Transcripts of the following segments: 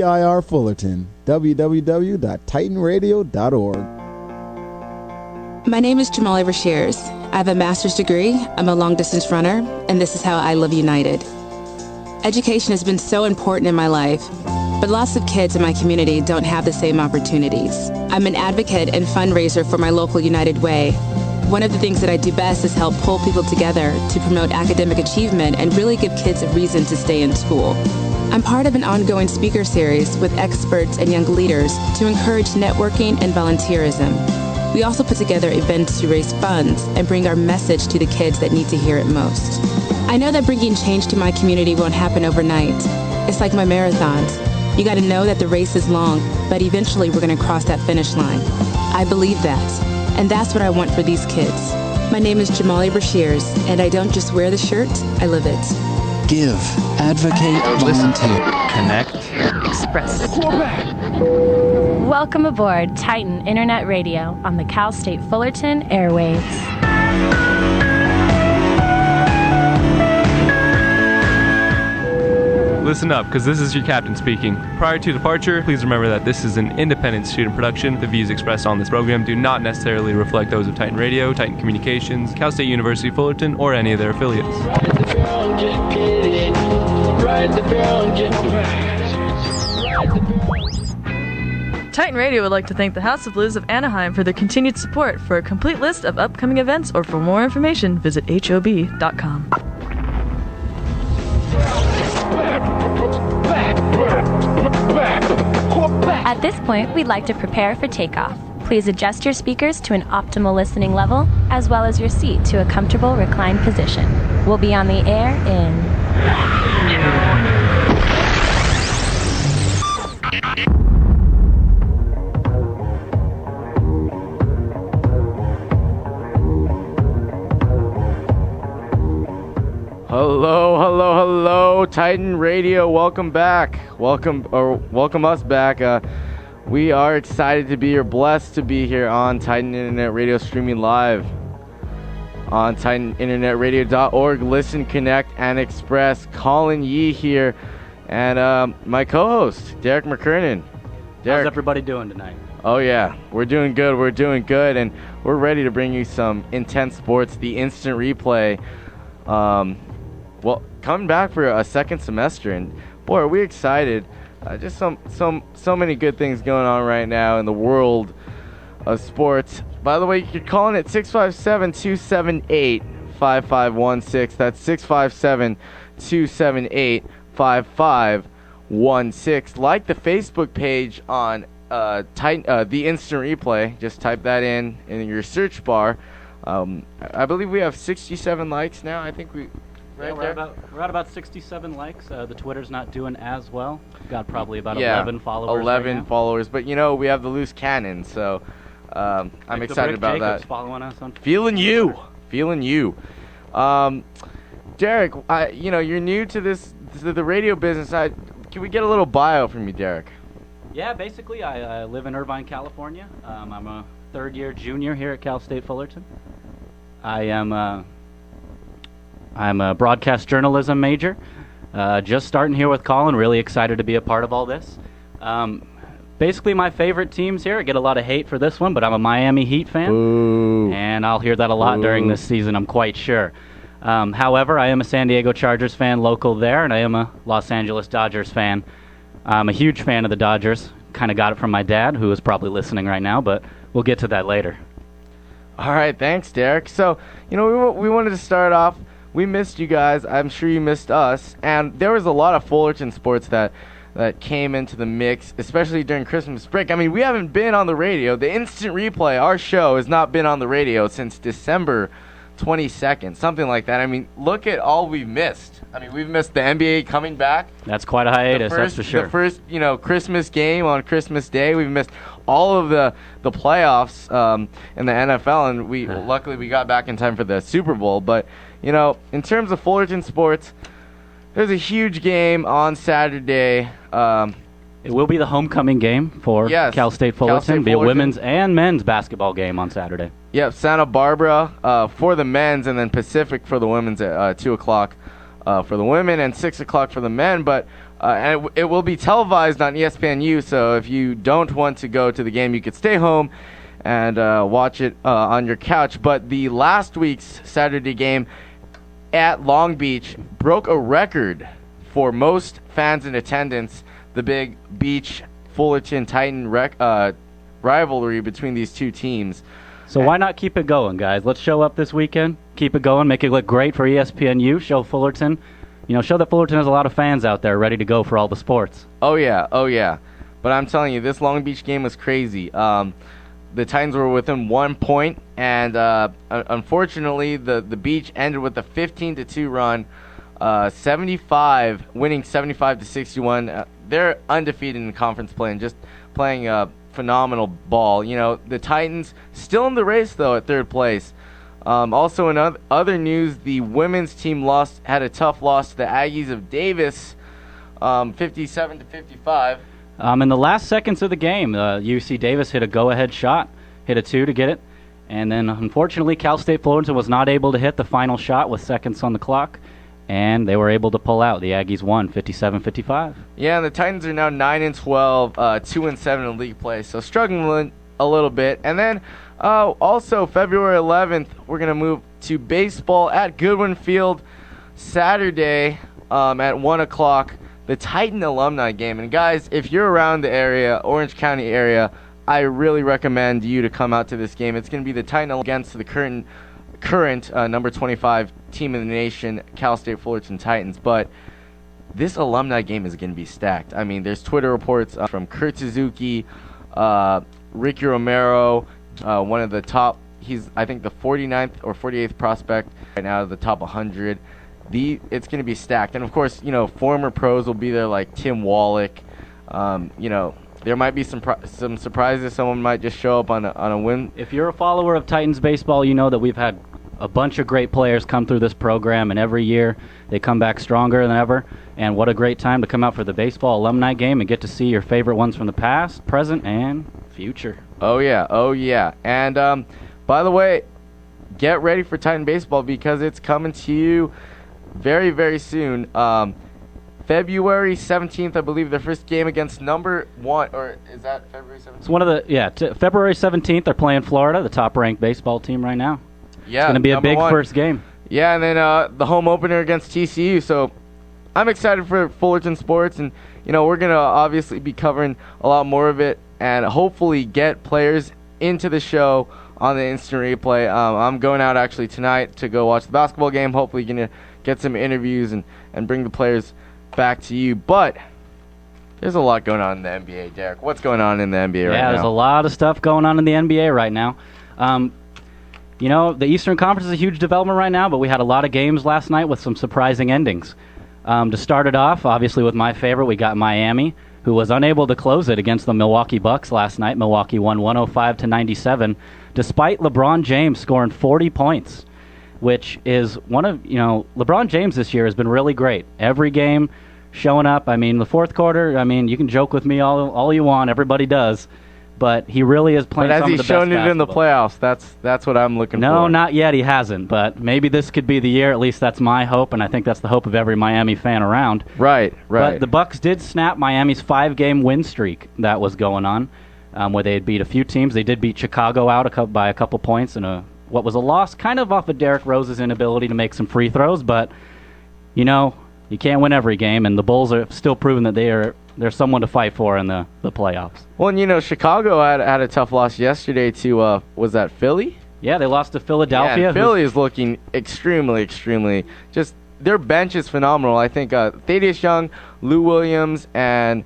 TIR Fullerton, www.titanradio.org. My name is Jamali Rashears. I have a master's degree, I'm a long-distance runner, and this is how I live united. Education has been so important in my life, but lots of kids in my community don't have the same opportunities. I'm an advocate and fundraiser for my local United Way. One of the things that I do best is help pull people together to promote academic achievement and really give kids a reason to stay in school. I'm part of an ongoing speaker series with experts and young leaders to encourage networking and volunteerism. We also put together events to raise funds and bring our message to the kids that need to hear it most. I know that bringing change to my community won't happen overnight. It's like my marathons. You got to know that the race is long, but eventually we're going to cross that finish line. I believe that, and that's what I want for these kids. My name is Jamali Rashears, and I don't just wear the shirt, I live it. Give, advocate, volunteer, connect, express. Welcome aboard Titan Internet Radio on the Cal State Fullerton airwaves. Listen up, because this is your captain speaking. Prior to departure, please remember that this is an independent student production. The views expressed on this program do not necessarily reflect those of Titan Radio, Titan Communications, Cal State University Fullerton, or any of their affiliates. Titan Radio would like to thank the House of Blues of Anaheim for their continued support. For a complete list of upcoming events or for more information, visit hob.com. At this point, we'd like to prepare for takeoff. Please adjust your speakers to an optimal listening level, as well as your seat to a comfortable reclined position. We'll be on the air in 2. Hello, Titan Radio. Welcome back. Welcome us back. We are excited to be here, blessed to be here on Titan Internet Radio, streaming live on TitanInternetRadio.org. Listen, connect, and express. Colin Yee here, and my co-host Derek McKernan. Derek, how's everybody doing tonight? Oh yeah, we're doing good, and we're ready to bring you some intense sports. The instant replay. Well, coming back for a second semester, and boy, are we excited. Just so many good things going on right now in the world of sports. By the way, you can call in at 657-278-5516. That's 657-278-5516. Like the Facebook page on the Instant Replay. Just type that in your search bar. I believe we have 67 likes now. I think we... Right, yeah, we're at about 67 likes. The Twitter's not doing as well. We've got probably about 11 followers. 11 followers, but we have the loose cannon, so I'm excited about Jacob's that. Following us on Feeling you. Derek, you're new to the radio business. Can we get a little bio from you, Derek? Yeah, basically, I live in Irvine, California. I'm a third-year junior here at Cal State Fullerton. I'm a broadcast journalism major. Just starting here with Colin. Really excited to be a part of all this. Basically, my favorite teams here. I get a lot of hate for this one, but I'm a Miami Heat fan. Ooh. And I'll hear that a lot during this season, I'm quite sure. However, I am a San Diego Chargers fan local there, and I am a Los Angeles Dodgers fan. I'm a huge fan of the Dodgers. Kind of got it from my dad, who is probably listening right now, but we'll get to that later. All right, thanks, Derek. So, we wanted to start off. We missed you guys. I'm sure you missed us. And there was a lot of Fullerton sports that came into the mix, especially during Christmas break. I mean, we haven't been on the radio. The Instant Replay, our show, has not been on the radio since December 22nd, something like that. I mean, look at all we've missed. I mean, we've missed the NBA coming back. That's quite a hiatus, that's for sure. The first, Christmas game on Christmas Day. We've missed all of the playoffs in the NFL, and luckily we got back in time for the Super Bowl. But in terms of Fullerton sports, there's a huge game on Saturday. It will be the homecoming game for Cal State Fullerton. It'll be a women's and men's basketball game on Saturday. Yep, Santa Barbara for the men's, and then Pacific for the women's at 2 o'clock for the women and 6 o'clock for the men. But And it will be televised on ESPNU, so if you don't want to go to the game, you could stay home and watch it on your couch. But the last week's Saturday game at Long Beach broke a record for most fans in attendance. The big Beach Fullerton Titan rivalry between these two teams. So why not keep it going, guys? Let's show up this weekend, keep it going, make it look great for ESPNU, show Fullerton. Show that Fullerton has a lot of fans out there ready to go for all the sports. Oh, yeah. But I'm telling you, this Long Beach game was crazy. The Titans were within 1 point, and unfortunately, the Beach ended with a 15-2 run, winning 75-61. They're undefeated in conference play and just playing a phenomenal ball. The Titans still in the race, though, at third place. Also, in other news, the women's team had a tough loss to the Aggies of Davis, 57-55. In the last seconds of the game, UC Davis hit a go-ahead shot, hit a 2 to get it, and then unfortunately Cal State Fullerton was not able to hit the final shot with seconds on the clock, and they were able to pull out. The Aggies won 57-55. Yeah, and the Titans are now 9-12, 2-7 in league play, so struggling a little bit. And then also February 11th, we're going to move to baseball at Goodwin Field Saturday at 1 o'clock, the Titan alumni game. And guys, if you're around the area, Orange County area, I really recommend you to come out to this game. It's going to be the Titan against the current number 25 team in the nation, Cal State Fullerton Titans. But this alumni game is going to be stacked. I mean, there's Twitter reports from Kurt Suzuki, Ricky Romero, one of the top, he's I think the 49th or 48th prospect right now of the top 100. It's going to be stacked. And of course, former pros will be there like Tim Wallach. There might be some surprises. Someone might just show up on a win. If you're a follower of Titans baseball, you know that we've had a bunch of great players come through this program, and every year they come back stronger than ever. And what a great time to come out for the baseball alumni game and get to see your favorite ones from the past, present, and future. Oh, yeah. And by the way, get ready for Titan baseball because it's coming to you very, very soon. February 17th, I believe, their first game against number 1, or is that February 17th? It's one of the, February 17th, they're playing Florida, the top-ranked baseball team right now. Yeah, it's going to be a big 1. first game. Yeah, and then the home opener against TCU. So I'm excited for Fullerton sports, and we're going to obviously be covering a lot more of it and hopefully get players into the show on the instant replay. I'm going out actually tonight to go watch the basketball game, hopefully going to get some interviews and bring the players back to you. But there's a lot going on in the NBA, Derek. What's going on in the NBA right now? Yeah, there's a lot of stuff going on in the NBA right now. The Eastern Conference is a huge development right now, but we had a lot of games last night with some surprising endings. To start it off, obviously with my favorite, we got Miami, who was unable to close it against the Milwaukee Bucks last night. Milwaukee won 105-97, despite LeBron James scoring 40 points, which is one of, LeBron James this year has been really great. Every game showing up. I mean, the fourth quarter, you can joke with me all you want. Everybody does. But he really is playing some of the best basketball. But has he shown it in the playoffs? That's what I'm looking for. No, not yet. He hasn't. But maybe this could be the year. At least that's my hope, and I think that's the hope of every Miami fan around. Right. But the Bucks did snap Miami's 5-game win streak that was going on, where they had beat a few teams. They did beat Chicago out by a couple points in what was a loss kind of off of Derrick Rose's inability to make some free throws. But, you can't win every game, and the Bulls are still proving that they're someone to fight for in the playoffs. Well, and Chicago had a tough loss yesterday to, was that Philly? Yeah, they lost to Philadelphia. Yeah, Philly is looking extremely, just their bench is phenomenal. I think Thaddeus Young, Lou Williams, and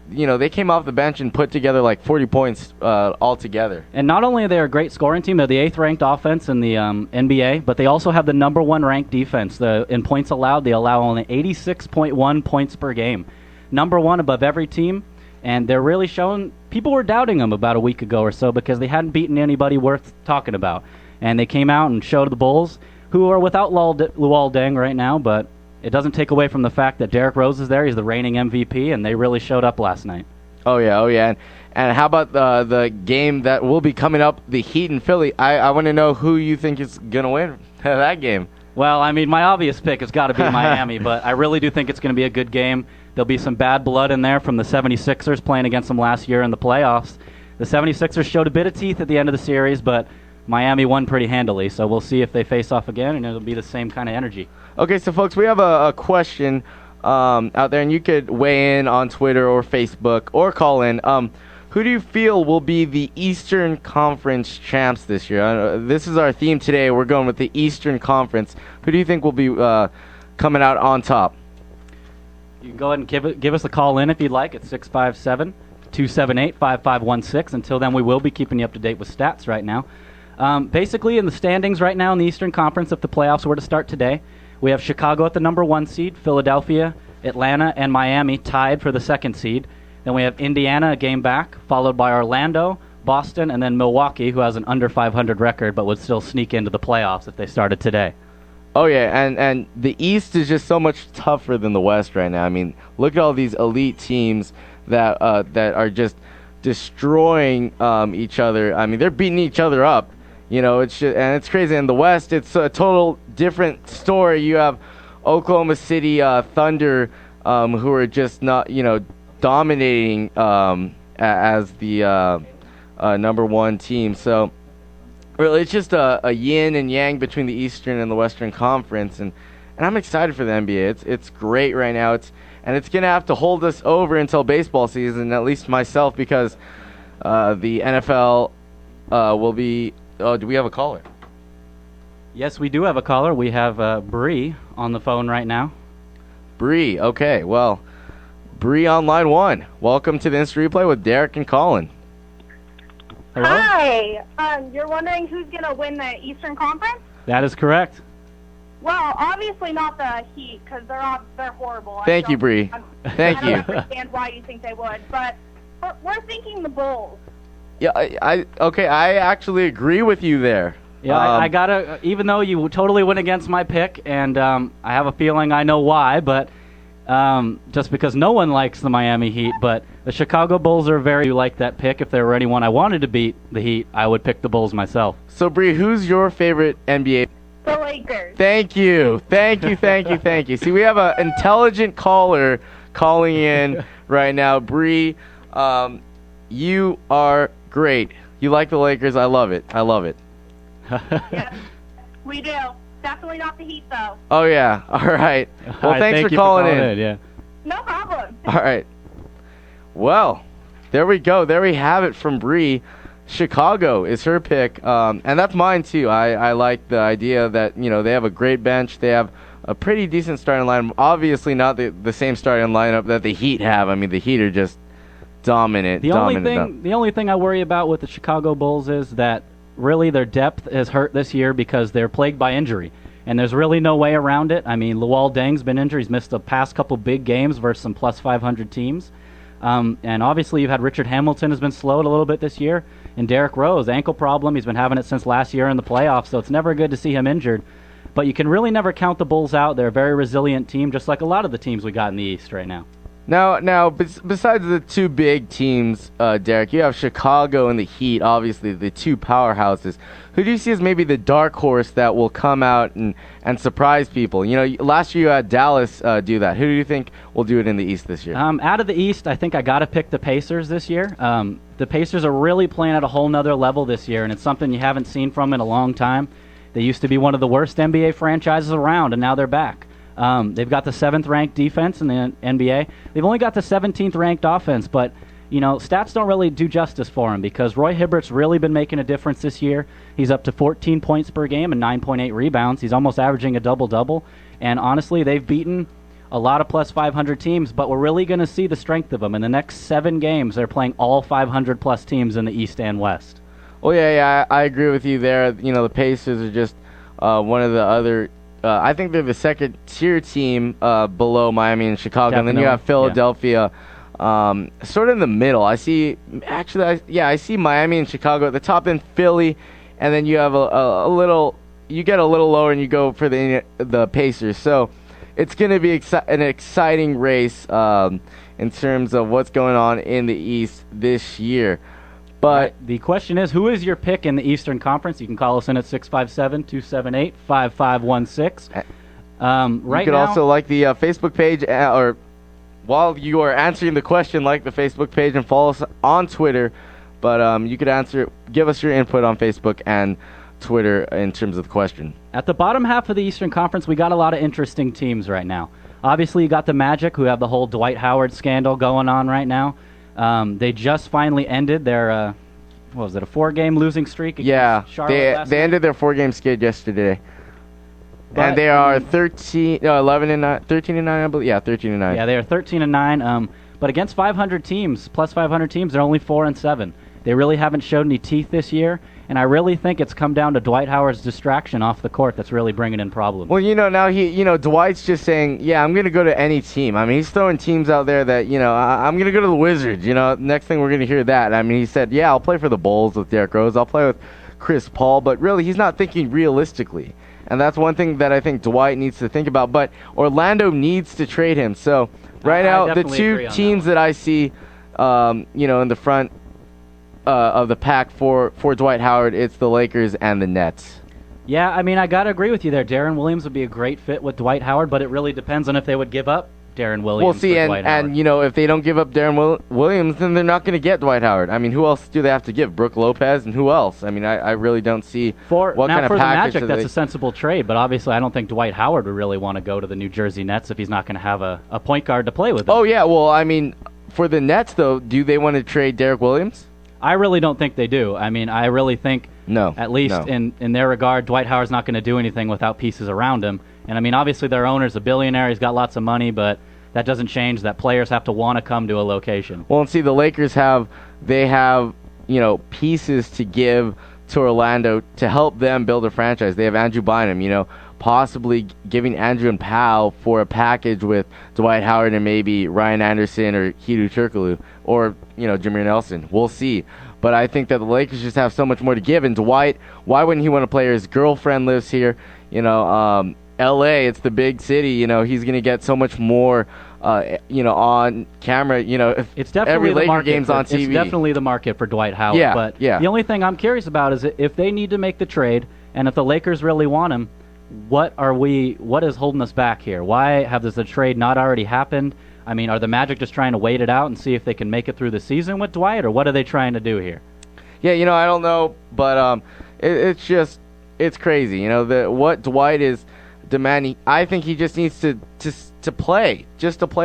they came off the bench and put together like 40 points altogether. And not only are they a great scoring team, they're the 8th-ranked offense in the NBA, but they also have the number 1 ranked defense. In points allowed, they allow only 86.1 points per game. Number 1 above every team, and they're really showing. People were doubting them about a week ago or so because they hadn't beaten anybody worth talking about. And they came out and showed the Bulls, who are without Luol Deng right now, but it doesn't take away from the fact that Derrick Rose is there. He's the reigning MVP, and they really showed up last night. Oh yeah. And how about the game that will be coming up, the Heat in Philly? I want to know who you think is going to win that game. Well, my obvious pick has got to be Miami, but I really do think it's going to be a good game. There'll be some bad blood in there from the 76ers playing against them last year in the playoffs. The 76ers showed a bit of teeth at the end of the series, but Miami won pretty handily, so we'll see if they face off again, and it'll be the same kind of energy. Okay, so folks, we have a question out there, and you could weigh in on Twitter or Facebook or call in. Who do you feel will be the Eastern Conference champs this year? This is our theme today. We're going with the Eastern Conference. Who do you think will be coming out on top? You can go ahead and give us a call in if you'd like at 657-278-5516. Until then, we will be keeping you up to date with stats right now. Basically, in the standings right now in the Eastern Conference, if the playoffs were to start today, we have Chicago at the number 1 seed, Philadelphia, Atlanta, and Miami tied for the 2nd seed. Then we have Indiana a game back, followed by Orlando, Boston, and then Milwaukee, who has an under 500 record but would still sneak into the playoffs if they started today. Oh, yeah, and the East is just so much tougher than the West right now. I mean, look at all these elite teams that are just destroying each other. I mean, they're beating each other up. You know, it's it's crazy. In the West, it's a total different story. You have Oklahoma City Thunder, who are just not, dominating as the number 1 team. So, really, it's just a yin and yang between the Eastern and the Western Conference, and I'm excited for the NBA. It's great right now. It's gonna have to hold us over until baseball season, at least myself, because the NFL will be. Oh, do we have a caller? Yes, we do have a caller. We have Bree on the phone right now. Bree, okay. Well, Bree on line 1. Welcome to the Instant Replay with Derek and Colin. Hello? Hi. You're wondering who's going to win the Eastern Conference? That is correct. Well, obviously not the Heat, because they're horrible. Thank you, Bree. Thank you. I don't understand why you think they would, but we're thinking the Bulls. Yeah, I actually agree with you there. Yeah, I gotta. Even though you totally went against my pick, and I have a feeling I know why, but just because no one likes the Miami Heat, but the Chicago Bulls are very like that pick. If there were anyone I wanted to beat the Heat, I would pick the Bulls myself. So, Bree, who's your favorite NBA? The Lakers. Thank you. See, we have an intelligent caller calling in right now. Bree, you are great. You like the Lakers. I love it. Yes, we do. Definitely not the Heat, though. Oh, yeah. All right. Well, thanks for calling in. Yeah. No problem. All right. Well, there we go. There we have it from Bree. Chicago is her pick, and that's mine, too. I like the idea that, they have a great bench. They have a pretty decent starting lineup. Obviously not the same starting lineup that the Heat have. I mean, the Heat are just dominant. The only thing I worry about with the Chicago Bulls is that really their depth is hurt this year because they're plagued by injury, and there's really no way around it. I mean, Luol Deng's been injured. He's missed the past couple big games versus some plus 500 teams. And obviously you've had Richard Hamilton has been slowed a little bit this year, and Derrick Rose, ankle problem. He's been having it since last year in the playoffs, so it's never good to see him injured. But you can really never count the Bulls out. They're a very resilient team, just like a lot of the teams we got in the East right now. Now, besides the two big teams, Derek, you have Chicago and the Heat, obviously the two powerhouses. Who do you see as maybe the dark horse that will come out and surprise people? Last year you had Dallas do that. Who do you think will do it in the East this year? Out of the East, I think I got to pick the Pacers this year. The Pacers are really playing at a whole nother level this year, and it's something you haven't seen from in a long time. They used to be one of the worst NBA franchises around, and now they're back. They've got the 7th-ranked defense in the NBA. They've only got the 17th-ranked offense, but, stats don't really do justice for him because Roy Hibbert's really been making a difference this year. He's up to 14 points per game and 9.8 rebounds. He's almost averaging a double-double. And honestly, they've beaten a lot of plus 500 teams, but we're really going to see the strength of them. In the next 7 games, they're playing all 500-plus teams in the East and West. Oh, yeah, I agree with you there. The Pacers are just one of the other I think they're the second-tier team below Miami and Chicago. Definitely. And then you have Philadelphia sort of in the middle. I see Miami and Chicago at the top, then Philly, and then you have a little lower and you go for the Pacers. So it's going to be an exciting race in terms of what's going on in the East this year. But the question is, who is your pick in the Eastern Conference? You can call us in at 657-278-5516. You could also like the Facebook page, or while you are answering the question, like the Facebook page and follow us on Twitter. But you could give us your input on Facebook and Twitter in terms of the question. At the bottom half of the Eastern Conference, we got a lot of interesting teams right now. Obviously, you got the Magic, who have the whole Dwight Howard scandal going on right now. They just finally ended their, a 4-game losing streak against Charlotte they ended their 4-game skid yesterday. And they are 13 and 9, I believe. Yeah, 13 and 9. Yeah, they are 13 and 9. But against 500 teams, plus 500 teams, they're only 4 and 7. They really haven't showed any teeth this year, and I really think it's come down to Dwight Howard's distraction off the court that's really bringing in problems. Well, now Dwight's just saying, yeah, I'm going to go to any team. I mean, he's throwing teams out there that, I'm going to go to the Wizards. Next thing we're going to hear that. I mean, he said, yeah, I'll play for the Bulls with Derrick Rose. I'll play with Chris Paul. But really, he's not thinking realistically. And that's one thing that I think Dwight needs to think about. But Orlando needs to trade him. So right now, the two teams that I see, in the front of the pack for Dwight Howard, it's the Lakers and the Nets. Yeah, I mean, I got to agree with you there. Darren Williams would be a great fit with Dwight Howard, but it really depends on if they would give up Darren Williams. Well, see, and if they don't give up Darren Williams, then they're not going to get Dwight Howard. I mean, who else do they have to give? Brooke Lopez, and who else? I mean, I really don't see what kind of package. For the Magic, that's a sensible trade, but obviously I don't think Dwight Howard would really want to go to the New Jersey Nets if he's not going to have a point guard to play with him. Oh, yeah, well, I mean, for the Nets, though, do they want to trade Derrick Williams? I really don't think they do. I mean, I really think, in their regard, Dwight Howard's not going to do anything without pieces around him. And, I mean, obviously their owner's a billionaire. He's got lots of money, but that doesn't change that players have to want to come to a location. Well, and see, the Lakers have pieces to give to Orlando to help them build a franchise. They have Andrew Bynum, possibly giving Andrew and Powell for a package with Dwight Howard and maybe Ryan Anderson or Hedo Turkoglu or, Jameer Nelson. We'll see. But I think that the Lakers just have so much more to give. And Dwight, why wouldn't he want to play here? His girlfriend lives here. L.A., it's the big city. He's going to get so much more, on camera. It's definitely every Laker market game's on TV. It's definitely the market for Dwight Howard. Yeah, but yeah. The only thing I'm curious about is if they need to make the trade, and if the Lakers really want him, what is holding us back here? Why has the trade not already happened? I mean, are the Magic just trying to wait it out and see if they can make it through the season with Dwight, or what are they trying to do here? Yeah, I don't know, but it's crazy. What Dwight is demanding. I think he just needs to play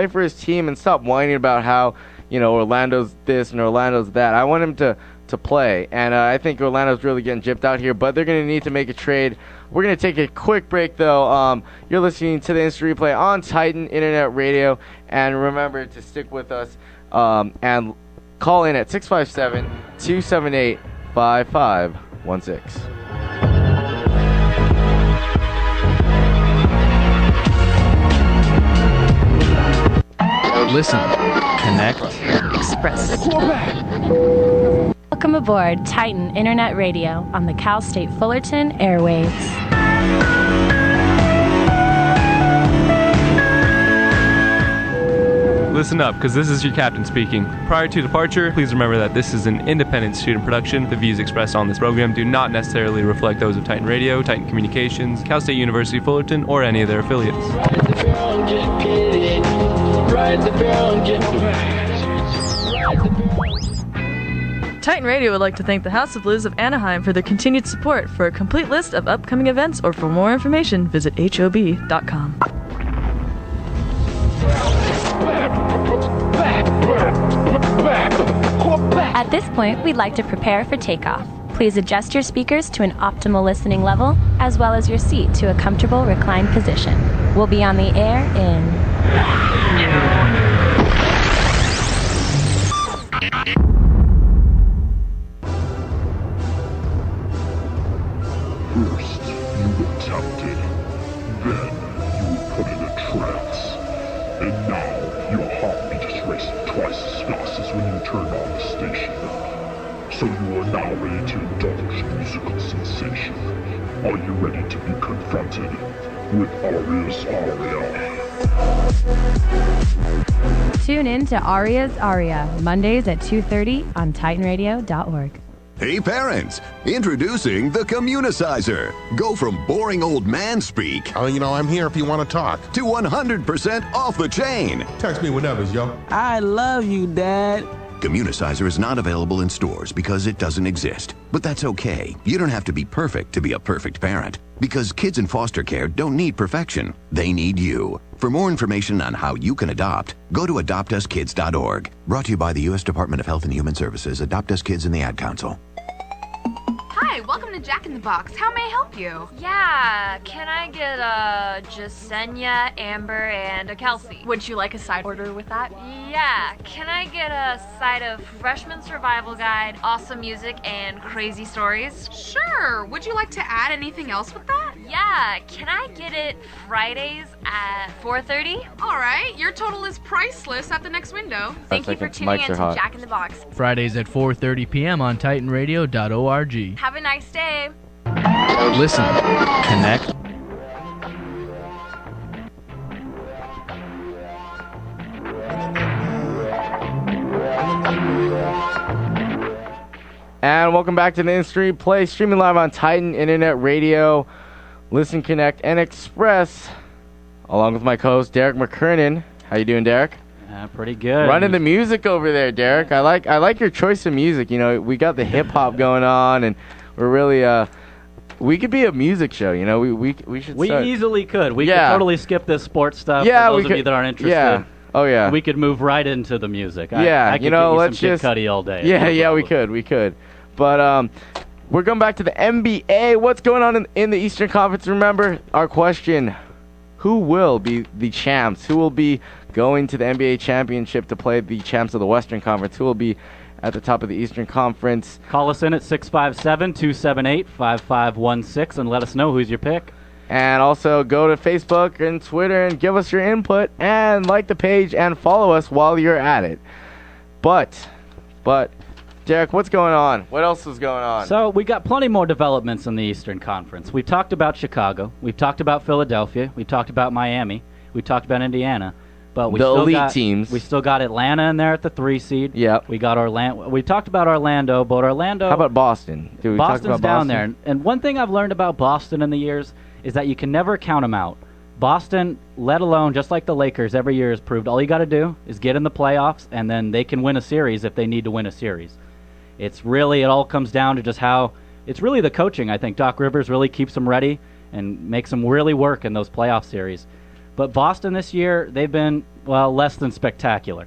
for his team and stop whining about how Orlando's this and Orlando's that. I want him to play, and I think Orlando's really getting gypped out here, but they're going to need to make a trade. We're going to take a quick break, though. You're listening to the Instant Replay on Titan Internet Radio, and remember to stick with us and call in at 657-278-5516. Listen, connect, Express. Welcome aboard Titan Internet Radio on the Cal State Fullerton airwaves. Listen up, because this is your captain speaking. Prior to departure, please remember that this is an independent student production. The views expressed on this program do not necessarily reflect those of Titan Radio, Titan Communications, Cal State University Fullerton, or any of their affiliates. Titan Radio would like to thank the House of Blues of Anaheim for their continued support. For a complete list of upcoming events or for more information, visit HOB.com. At this point, we'd like to prepare for takeoff. Please adjust your speakers to an optimal listening level, as well as your seat to a comfortable reclined position. We'll be on the air in... First, you were tempted. Then, you were put in a trance. And now, your heartbeat is racing twice as fast as when you turned on the station. So you are now ready to indulge in musical sensation. Are you ready to be confronted with Aria's Aria? Tune in to Aria's Aria, Mondays at 2:30 on TitanRadio.org. Hey parents, introducing the Communicizer. Go from boring old man speak I'm here if you want to talk. to 100% off the chain. Text me whenever, yo. I love you, Dad. Communicizer is not available in stores because it doesn't exist. But that's okay. You don't have to be perfect to be a perfect parent. Because kids in foster care don't need perfection. They need you. For more information on how you can adopt, go to adoptuskids.org. Brought to you by the U.S. Department of Health and Human Services, Adopt Us Kids, and the Ad Council. Hi, welcome to Jack in the Box. How may I help you? Yeah, can I get a Jasenia, Amber, and a Kelsey? Would you like a side order with that? Yeah, can I get a side of Freshman Survival Guide, awesome music, and crazy stories? Sure. Would you like to add anything else with that? Yeah, can I get it Fridays at 4:30? All right, your total is priceless at the next window. Thank you for tuning in to Jack in the Box. Fridays at 4:30 p.m. on TitanRadio.org. Have a nice day. Listen, connect. And welcome back to the In-Street Play, streaming live on Titan Internet Radio, Listen, Connect, and Express, along with my co-host Derek McKernan. How you doing, Derek? Pretty good. Running the music over there, Derek. I like your choice of music. You know, we got the hip hop going on, and we're really we could be a music show. You know, we should. We start. easily could. We could totally skip this sports stuff. Yeah, for we those could. of you that aren't interested. Yeah. Oh yeah. We could move right into the music. I could let's get you just some Kid Cudi all day. Yeah, we could. But we're going back to the NBA. What's going on in the Eastern Conference? Remember our question: who will be the champs? Who will be going to the NBA championship to play the champs of the Western Conference? Who will be at the top of the Eastern Conference? Call us in at 657-278-5516 and let us know who's your pick. And also go to Facebook and Twitter and give us your input and like the page and follow us while you're at it. But, Derek, what's going on? What else is going on? So we got plenty more developments in the Eastern Conference. We've talked about Chicago. We've talked about Philadelphia. We've talked about Miami. We've talked about Indiana. But we the still elite got, teams. We still got Atlanta in there at the 3 seed. Yep. We got Orlando. We talked about Orlando, but Orlando. How about Boston? Did we talk Boston's about down Boston? there. And one thing I've learned about Boston in the years is that you can never count them out. Boston, let alone just like the Lakers every year has proved, all you got to do is get in the playoffs, and then they can win a series if they need to win a series. It all comes down to just how it's really the coaching. I think Doc Rivers really keeps them ready and makes them really work in those playoff series. But Boston this year, they've been, less than spectacular.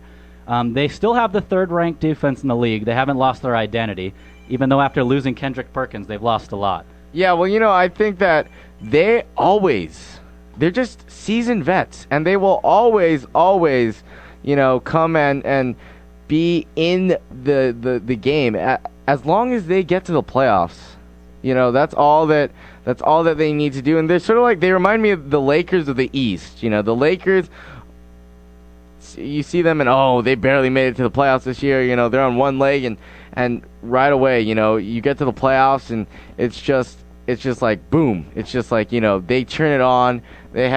They still have the third-ranked defense in the league. They haven't lost their identity, even though after losing Kendrick Perkins, they've lost a lot. Yeah, I think that they're just seasoned vets, and they will always, come and be in the game as long as they get to the playoffs. That's all that they need to do. And they're sort of like, they remind me of the Lakers of the East. The Lakers, you see them and they barely made it to the playoffs this year. They're on one leg and right away, you get to the playoffs and it's just like boom. It's just like, they turn it on. They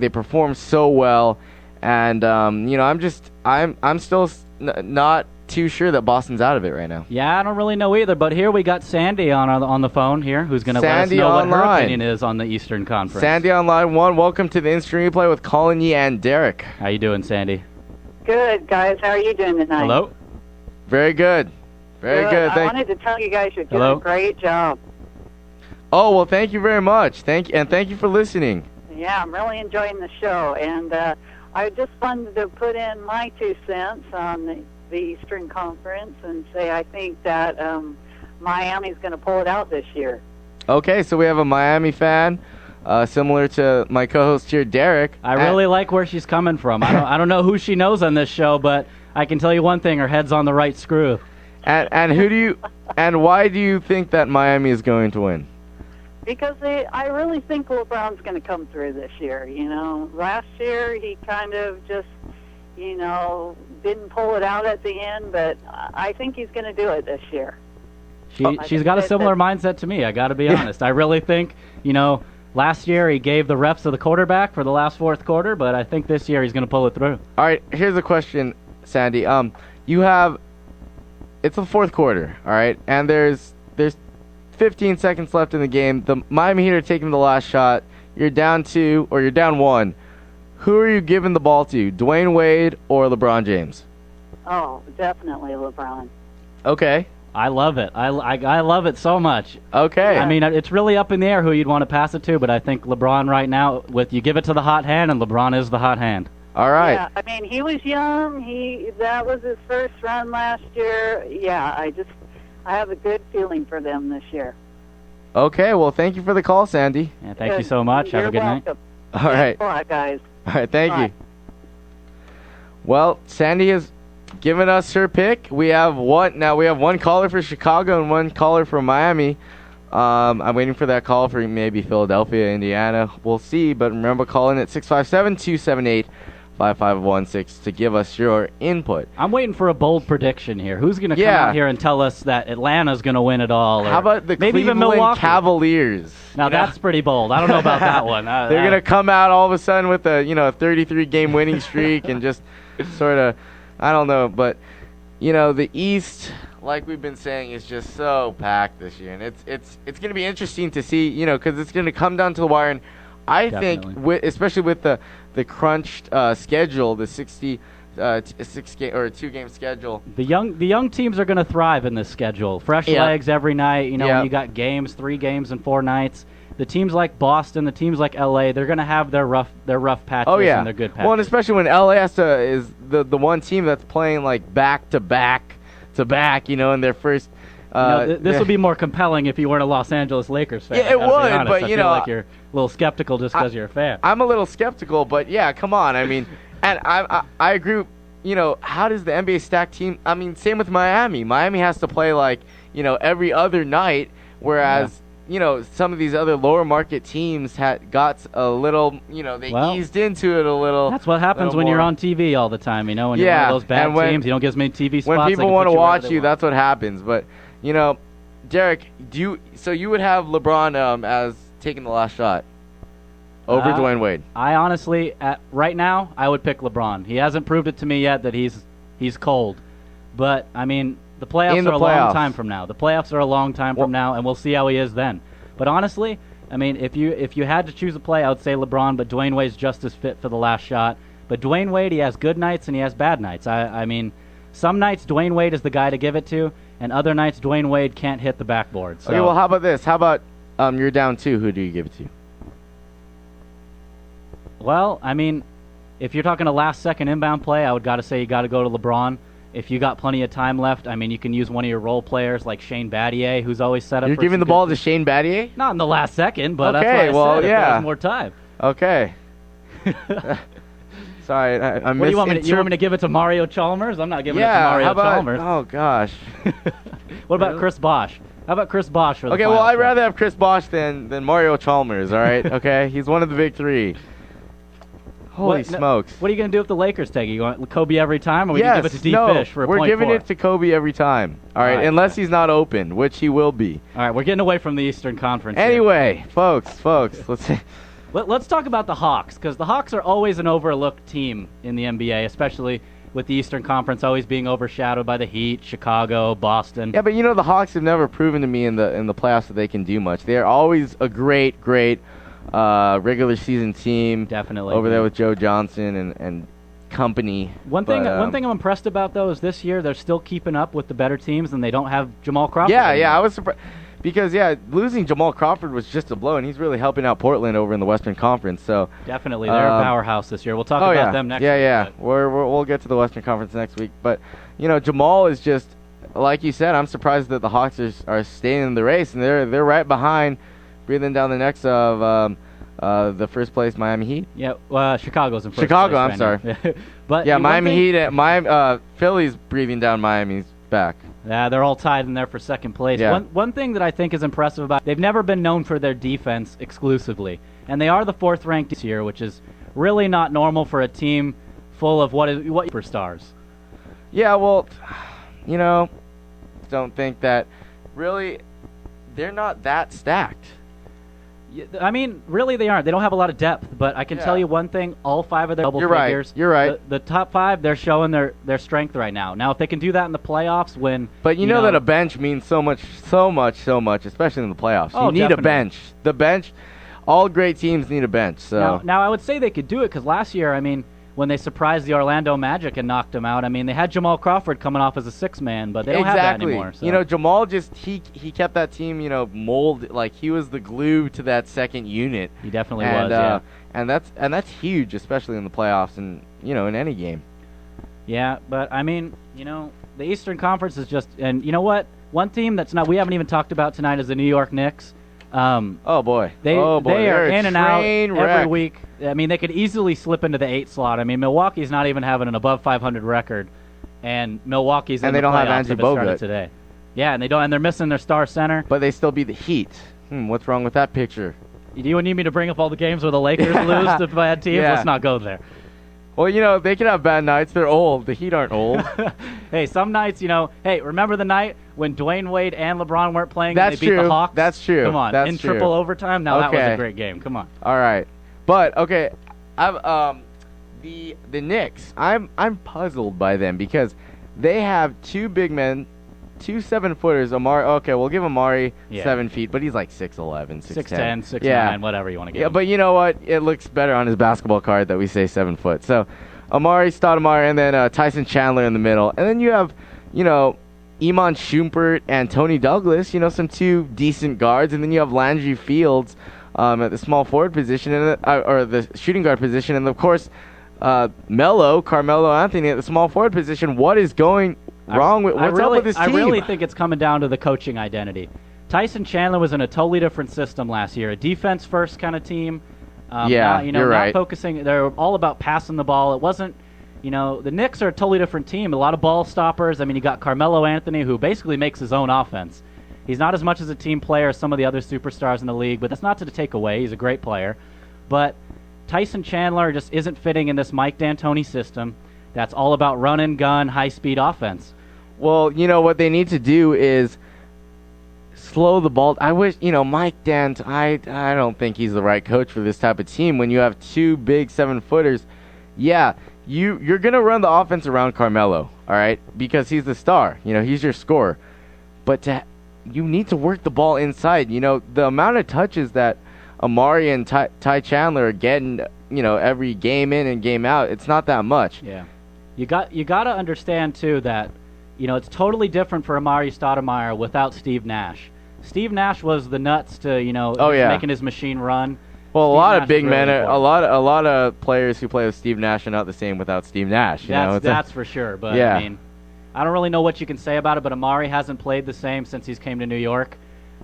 perform so well. And I'm still not too sure that Boston's out of it right now. Yeah, I don't really know either. But here we got Sandy on the phone here, who's going to let us know what her opinion is on the Eastern Conference. Sandy on line one. Welcome to the In-Stream Replay with Colin Yee and Derek. How you doing, Sandy? Good, guys. How are you doing tonight? Hello. Very good. Very good. I wanted to tell you guys you're doing a great job. Oh, well, thank you very much. Thank you for listening. Yeah, I'm really enjoying the show, and I just wanted to put in my 2 cents on the Eastern Conference and say I think that Miami's going to pull it out this year. Okay, so we have a Miami fan, similar to my co-host here, Derek. I really like where she's coming from. I don't know who she knows on this show, but I can tell you one thing: her head's on the right screw. And why do you think that Miami is going to win? Because I really think LeBron's going to come through this year. Last year he kind of just, didn't pull it out at the end, but I think he's going to do it this year. She's got a similar mindset to me. I got to be honest. I really think, last year he gave the refs to the quarterback for the last fourth quarter, but I think this year he's going to pull it through. All right, here's a question, Sandy. You have it's the fourth quarter, all right, and there's 15 seconds left in the game. The Miami Heat are taking the last shot. You're down 2 or you're down 1. Who are you giving the ball to, Dwayne Wade or LeBron James? Oh, definitely LeBron. Okay. I love it. I love it so much. Okay. I mean, it's really up in the air who you'd want to pass it to, but I think LeBron right now, you give it to the hot hand, and LeBron is the hot hand. All right. Yeah, I mean, he was young. That was his first run last year. Yeah, I have a good feeling for them this year. Okay, well, thank you for the call, Sandy. Yeah, thank you so much. Have a good night. All right. Thanks a lot, guys. All right, thank Bye. you. Well, Sandy has given us her pick. We have one caller for Chicago and one caller for Miami. I'm waiting for that call for maybe Philadelphia, Indiana. We'll see, but remember, call in at 657-278-5516 to give us your input. I'm waiting for a bold prediction here. Who's going to come out here and tell us that Atlanta's going to win it all? How about the maybe even Cleveland Milwaukee? Cavaliers? Now that's pretty bold. I don't know about that one. They're going to come out all of a sudden with a 33-game winning streak and just sort of, I don't know, but the East, like we've been saying, is just so packed this year, and it's going to be interesting to see, because it's going to come down to the wire. And I think, especially with the crunched schedule, the 2-game schedule, the young teams are going to thrive in this schedule. Fresh legs every night. When you got 3 games in 4 nights. The teams like Boston, the teams like LA, they're going to have their rough patches and their good patches. Well, and especially when LA is the one team that's playing like back to back, in their first. This would be more compelling if you weren't a Los Angeles Lakers fan. Yeah, it would, but I feel like you're a little skeptical just because you're a fan. I'm a little skeptical, but yeah, come on. I mean, and I agree. How does the NBA stack team? I mean, same with Miami. Miami has to play like every other night, whereas. Some of these other lower market teams got a little, they eased into it a little. That's what happens when you're on TV all the time, when you're one of those bad teams. You don't get as many TV spots. When people want to watch you, that's what happens. But, Derek, you would have LeBron as taking the last shot over Dwayne Wade? I honestly, right now, I would pick LeBron. He hasn't proved it to me yet that he's cold. But, I mean... The playoffs are a long time from now. And we'll see how he is then. But honestly, I mean, if you had to choose a play, I would say LeBron, but Dwayne Wade's just as fit for the last shot. But Dwayne Wade, he has good nights and he has bad nights. I mean, some nights Dwayne Wade is the guy to give it to, and other nights Dwayne Wade can't hit the backboard. So. Okay, well, how about this? How about you're down 2, who do you give it to? Well, I mean, if you're talking a last-second inbound play, I would got to say you got to go to LeBron. If you got plenty of time left, I mean, you can use one of your role players like Shane Battier, who's always set up. You're giving the ball to Shane Battier? Not in the last second, but okay, that's what I said. Yeah. If there was more time. Okay. Sorry, I what do you want me to? You want me to give it to Mario Chalmers? I'm not giving it to Mario Chalmers. Oh gosh. What about Chris Bosh? How about Chris Bosh for the Okay, well, I'd rather have Chris Bosh than Mario Chalmers. All right, okay, he's one of the big 3. Holy smokes. What are you going to do if the Lakers take it? You want Kobe every time, or we can give it to Fish for a point? We're giving it to Kobe every time. All right, unless he's not open, which he will be. All right, we're getting away from the Eastern Conference. Anyway, folks, let's see. Let's talk about the Hawks, because the Hawks are always an overlooked team in the NBA, especially with the Eastern Conference always being overshadowed by the Heat, Chicago, Boston. Yeah, but the Hawks have never proven to me in the playoffs that they can do much. They are always a great regular season team. Definitely. Over there with Joe Johnson and company. One thing I'm impressed about, though, is this year they're still keeping up with the better teams, and they don't have Jamal Crawford anymore. Yeah, I was surprised. Because, losing Jamal Crawford was just a blow, and he's really helping out Portland over in the Western Conference. So definitely, they're a powerhouse this year. We'll talk about them next week. Yeah. We'll get to the Western Conference next week. But, Jamal is just, like you said, I'm surprised that the Hawks are staying in the race, and they're right behind, breathing down the necks of the first place Miami Heat. Yeah, Chicago's in first Chicago, place. I'm sorry. But Miami Heat, Philly's breathing down Miami's back. Yeah, they're all tied in there for second place. Yeah. One thing that I think is impressive about they've never been known for their defense exclusively, and they are the 4th ranked this year, which is really not normal for a team full of what superstars. Yeah, well, don't think that really they're not that stacked. I mean, really, they aren't. They don't have a lot of depth. But I can tell you one thing: all 5 of their double figures. You're right. The top 5, they're showing their strength right now. Now, if they can do that in the playoffs, but you know that a bench means so much, especially in the playoffs. Oh, you need definitely. a bench. The bench. All great teams need a bench. So now I would say they could do it because last year, I mean, when they surprised the Orlando Magic and knocked them out, I mean, they had Jamal Crawford coming off as a 6-man, but they don't have that anymore. So. You know, Jamal he kept that team, mold like he was the glue to that second unit. He definitely was. Yeah. And that's huge, especially in the playoffs and in any game. Yeah, but I mean, the Eastern Conference is just, and you know what? One team we haven't even talked about tonight is the New York Knicks. Oh boy, they are in and out every week. I mean, they could easily slip into the 8 slot. I mean, Milwaukee's not even having an above 500 record, and Milwaukee's in the playoffs. And they don't have Andrew Bogut today. Yeah, and they're missing their star center. But they still beat the Heat. What's wrong with that picture? Do you need me to bring up all the games where the Lakers lose to bad teams? Yeah. Let's not go there. Well, they can have bad nights. They're old. The Heat aren't old. Hey, some nights, hey, remember the night when Dwayne Wade and LeBron weren't playing That's and they beat true. the Hawks? That's true. Come on, That's in true. triple overtime? Now Okay. that was a great game. Come on. All right. But, okay, I've the Knicks, I'm puzzled by them because they have 2 big men, 2 7-footers. Okay, we'll give Amari 7 feet, but he's like 6'11", 6'10", 6'9", whatever you want to give him. But you know what? It looks better on his basketball card that we say 7 foot. So, Amari Stoudemire and then Tyson Chandler in the middle. And then you have, Iman Shumpert and Tony Douglas, some 2 decent guards. And then you have Landry Fields at the small forward position, or the shooting guard position. And, of course, Carmelo Anthony at the small forward position. What is going wrong with what's up with this team? I really think it's coming down to the coaching identity. Tyson Chandler was in a totally different system last year, a defense-first kind of team. You're right. Not focusing. They're all about passing the ball. It wasn't, the Knicks are a totally different team. A lot of ball stoppers. I mean, you got Carmelo Anthony, who basically makes his own offense. He's not as much as a team player as some of the other superstars in the league, but that's not to take away. He's a great player. But Tyson Chandler just isn't fitting in this Mike D'Antoni system that's all about run and gun, high-speed offense. Well, what they need to do is slow the ball. I wish, Mike D'Ant, I don't think he's the right coach for this type of team. When you have 2 big 7-footers, you're going to run the offense around Carmelo, all right, because he's the star. He's your scorer. But you need to work the ball inside. The amount of touches that Amari and Ty Chandler are getting, every game in and game out, it's not that much. Yeah. You got to understand, too, that, it's totally different for Amari Stoudemire without Steve Nash. Steve Nash was the nuts to, making his machine run. Well, Steve a lot Nash of big really men, important. a lot of players who play with Steve Nash are not the same without Steve Nash. That's for sure. But I mean, I don't really know what you can say about it. But Amari hasn't played the same since he's came to New York,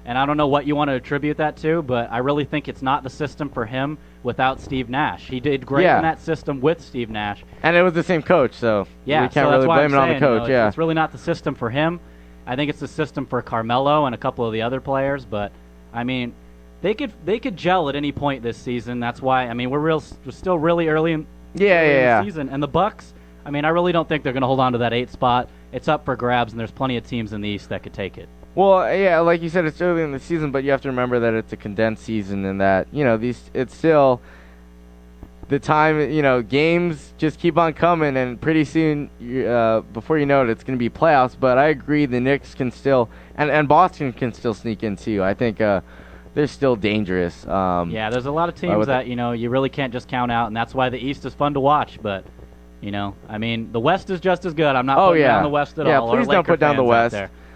and I don't know what you want to attribute that to. But I really think it's not the system for him without Steve Nash. He did great in that system with Steve Nash, and it was the same coach, so we can't really blame it on the coach. It's really not the system for him. I think it's the system for Carmelo and a couple of the other players. But I mean, they could gel at any point this season. That's why we're still really early in the season. And the Bucks, I really don't think they're going to hold on to that 8th spot. It's up for grabs, and there's plenty of teams in the East that could take it. Well, yeah, like you said, it's early in the season, but you have to remember that it's a condensed season and that it's still the time. Games just keep on coming, and pretty soon, before you know it, it's going to be playoffs. But I agree, the Knicks can still and Boston can still sneak in too. I think they're still dangerous. There's a lot of teams that you really can't just count out, and that's why the East is fun to watch. But the West is just as good. I'm not putting down the West at all. Yeah, please don't put down the West.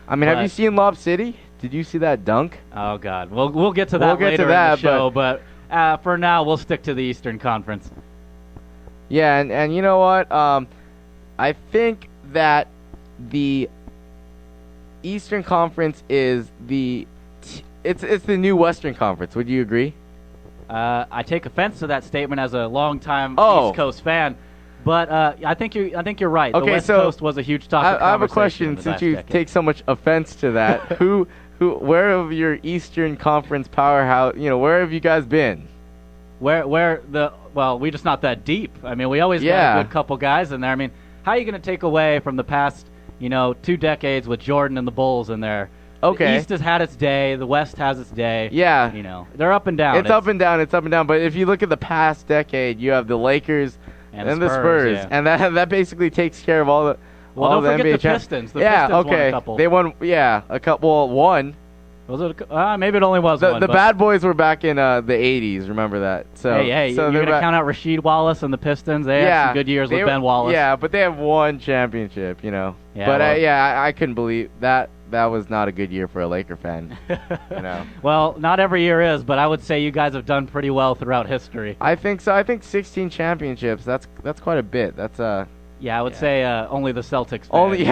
Have you seen Lob City? Did you see that dunk? Oh God, we'll get to that later in the show. But for now, we'll stick to the Eastern Conference. Yeah, and you know what? I think that the Eastern Conference is it's the new Western Conference. Would you agree? I take offense to that statement as a longtime East Coast fan. But I think you're right. Okay, the West Coast was a huge topic. I have a question since you take so much offense to that. Where of your Eastern Conference powerhouse? Where have you guys been? We're just not that deep. We always got a good couple guys in there. How are you going to take away from the past, 2 decades with Jordan and the Bulls in there? Okay. The East has had its day. The West has its day. Yeah. You know, they're up and down. It's up and down. It's up and down. But if you look at the past decade, you have the Lakers and the Spurs, yeah. and that basically takes care of all the. Well, all don't the forget NBA the Pistons. The yeah, Pistons okay. won a couple. They won. Yeah, a couple. Well, one. Was it? Maybe it only was one. The Bad Boys were back in the '80s. Remember that? So hey, so you're gonna count out Rasheed Wallace and the Pistons? They had some good years with Ben Wallace. Yeah, but they have one championship, you know. Yeah, but well, I couldn't believe that. That was not a good year for a Laker fan. You know. Well, not every year is, but I would say you guys have done pretty well throughout history. I think so. I think 16 championships. That's quite a bit. That's Yeah, I would say only the Celtics fans. only the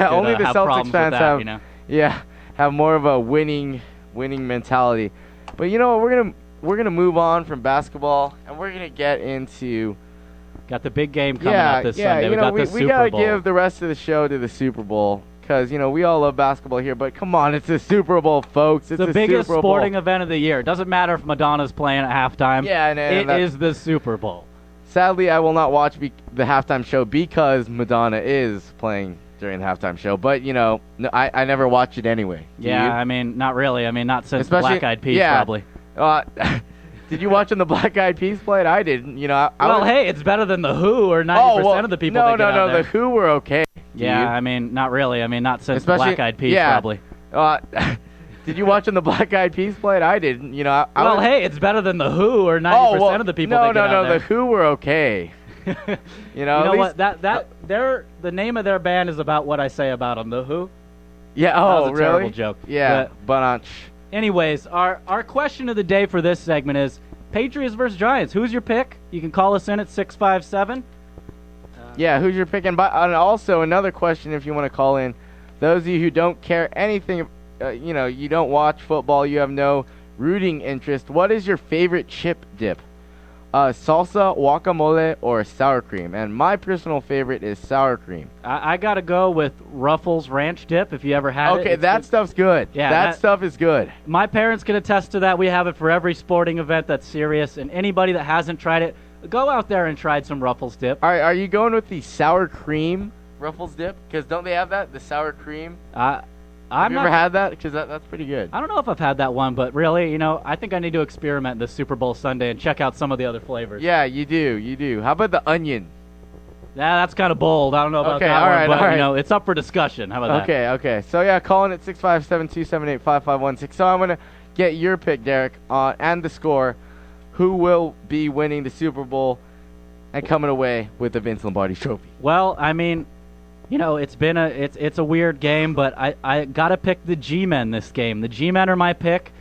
Celtics fans that, have you know? have more of a winning mentality. But you know what, we're gonna move on from basketball and we're gonna get into got the big game coming up this Sunday. You know, we gotta give the rest of the show to the Super Bowl because you know we all love basketball here. But come on, it's the Super Bowl, folks. It's the biggest Super Bowl. sporting event of the year. It doesn't matter if Madonna's playing at halftime. Yeah, it is the Super Bowl. Sadly, I will not watch the halftime show because Madonna is playing during the halftime show. But, you know, I never watch it anyway. Yeah, I mean, not really. I mean, not since Especially, Black Eyed Peas, probably. Did you watch when the Black Eyed Peas played? I didn't. You know, hey, it's better than the Who or 90% of the people that get out there. The Who were okay. Yeah, I mean, not really. I mean, not since Black Eyed Peas, probably. Did you watch when the Black Eyed Peas played? I didn't. You know, hey, it's better than the Who or 90% of the people that get out there. The Who were okay. You know what? The name of their band is about what I say about them. The Who. Yeah. That was a really? terrible joke. Yeah. But anyways, our question of the day for this segment is Patriots versus Giants. Who's your pick? You can call us in at 657. Yeah, who's your pick? And also another question, if you want to call in, those of you who don't care anything, you know, you don't watch football, you have no rooting interest. What is your favorite chip dip? Salsa, guacamole, or sour cream? And my personal favorite is sour cream. I gotta go with Ruffles Ranch Dip. If you ever had it. Okay, that stuff's good. Yeah, that stuff is good. My parents can attest to that. We have it for every sporting event that's serious. And anybody that hasn't tried it, go out there and try some Ruffles Dip. Are you going with the sour cream Ruffles Dip? Because don't they have that, the sour cream? Have you ever had that? Because that's pretty good. I don't know if I've had that one, but really, you know, I think I need to experiment this Super Bowl Sunday and check out some of the other flavors. Yeah, you do. How about the onion? Yeah, that's kind of bold. I don't know about that one, but you know, it's up for discussion. How about that? Okay. So yeah, call in at 657-278-5516. So I'm gonna get your pick, Derek, and the score. Who will be winning the Super Bowl and coming away with the Vince Lombardi Trophy? Well, I mean, you know, it's a weird game, but I gotta pick the G-Men this game. The G-Men are my pick.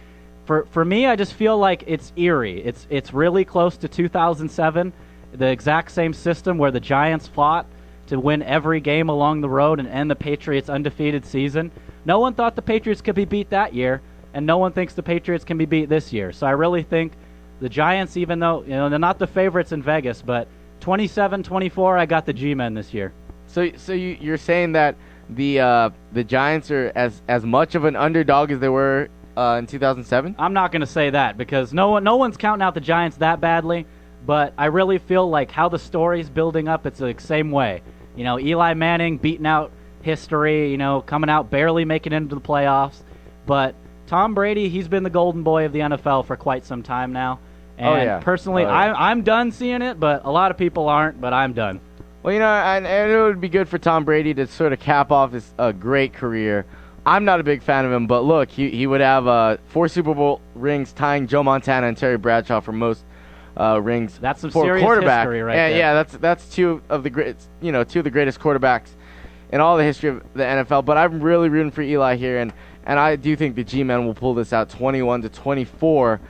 For me, I just feel like it's eerie. It's really close to 2007, the exact same system where the Giants fought to win every game along the road and end the Patriots' undefeated season. No one thought the Patriots could be beat that year, and no one thinks the Patriots can be beat this year. So I really think the Giants, even though, you know, they're not the favorites in Vegas, but 27-24, I got the G-Men this year. So you're saying that the Giants are as much of an underdog as they were in 2007? I'm not going to say that because no one's counting out the Giants that badly, but I really feel like how the story's building up, it's the same way. You know, Eli Manning beating out history, you know, coming out barely making it into the playoffs, but Tom Brady, he's been the golden boy of the NFL for quite some time now. And personally, I'm done seeing it, but a lot of people aren't, but I'm done. Well, you know, and it would be good for Tom Brady to sort of cap off his great career. I'm not a big fan of him, but look, he would have 4 Super Bowl rings, tying Joe Montana and Terry Bradshaw for most rings. That's some for serious quarterback. History right there. Yeah, that's two of the greatest quarterbacks in all the history of the NFL. But I'm really rooting for Eli here, and I do think the G-Men will pull this out 21-24.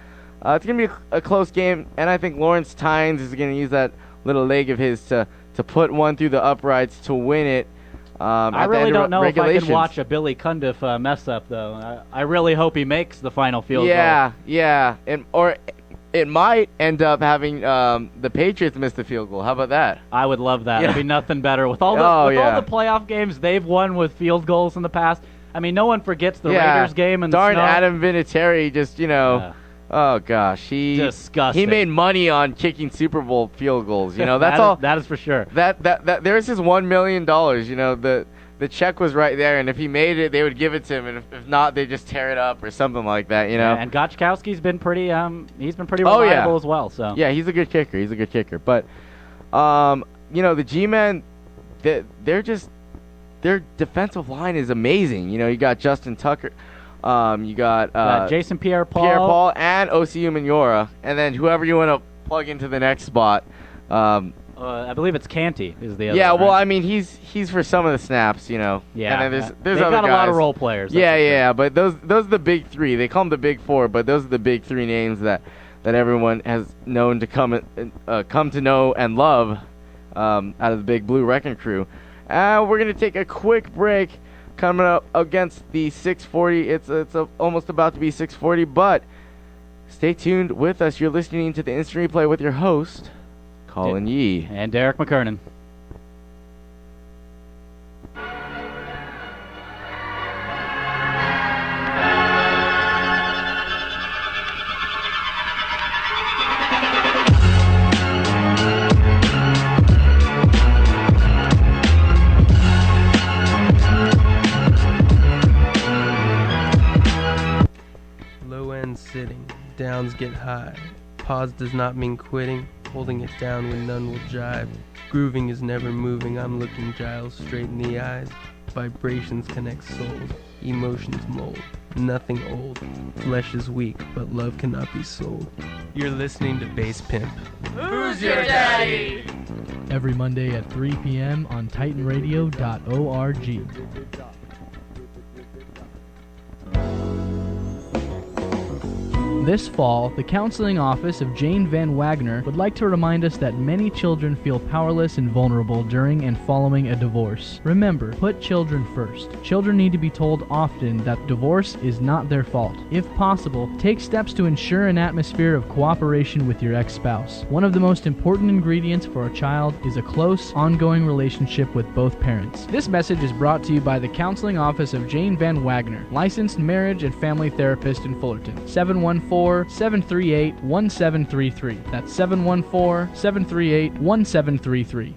It's going to be a close game, and I think Lawrence Tynes is going to use that little leg of his to put one through the uprights to win it. I really don't know if I can watch a Billy Cundiff mess up, though. I really hope he makes the final field goal. Yeah, or it might end up having the Patriots miss the field goal. How about that? I would love that. It'd be nothing better. With all the playoff games they've won with field goals in the past, I mean, no one forgets the Raiders game and darn the snow. Adam Vinatieri just, you know... Yeah. Oh gosh, disgusting. He made money on kicking Super Bowl field goals. You know, that's all. That is for sure. That there's his $1 million. You know, the the check was right there, and if he made it, they would give it to him, and if not, they just tear it up or something like that, you know. Yeah, and Gotchkowski's been pretty reliable as well. So yeah, he's a good kicker. But you know, the G-men, their defensive line is amazing. You know, you got Justin Tucker, you got Jason Pierre-Paul, and Osi Umenyiora, and then whoever you want to plug into the next spot. I believe it's Canty is the other. Yeah, one, well, right? I mean, he's for some of the snaps, you know. Yeah, and then there's they've other got guys. a lot of role players. Yeah, but those are the big three. They call them the big four, but those are the big three names that everyone has known to come to know and love out of the Big Blue Wrecking Crew. We're gonna take a quick break. Coming up against the 640. It's almost about to be 640, but stay tuned with us. You're listening to the Instant Replay with your host, Colin Yee. And Derek McKernan. Low end sitting, downs get high. Pause does not mean quitting, holding it down when none will jive. Grooving is never moving, I'm looking Giles straight in the eyes. Vibrations connect souls, emotions mold, nothing old. Flesh is weak, but love cannot be sold. You're listening to Bass Pimp. Who's your daddy? Every Monday at 3 p.m. on TitanRadio.org. This fall, the Counseling Office of Jane Van Wagner would like to remind us that many children feel powerless and vulnerable during and following a divorce. Remember, put children first. Children need to be told often that divorce is not their fault. If possible, take steps to ensure an atmosphere of cooperation with your ex-spouse. One of the most important ingredients for a child is a close, ongoing relationship with both parents. This message is brought to you by the Counseling Office of Jane Van Wagner, licensed marriage and family therapist in Fullerton. 714-738-1733. That's 714-738-1733.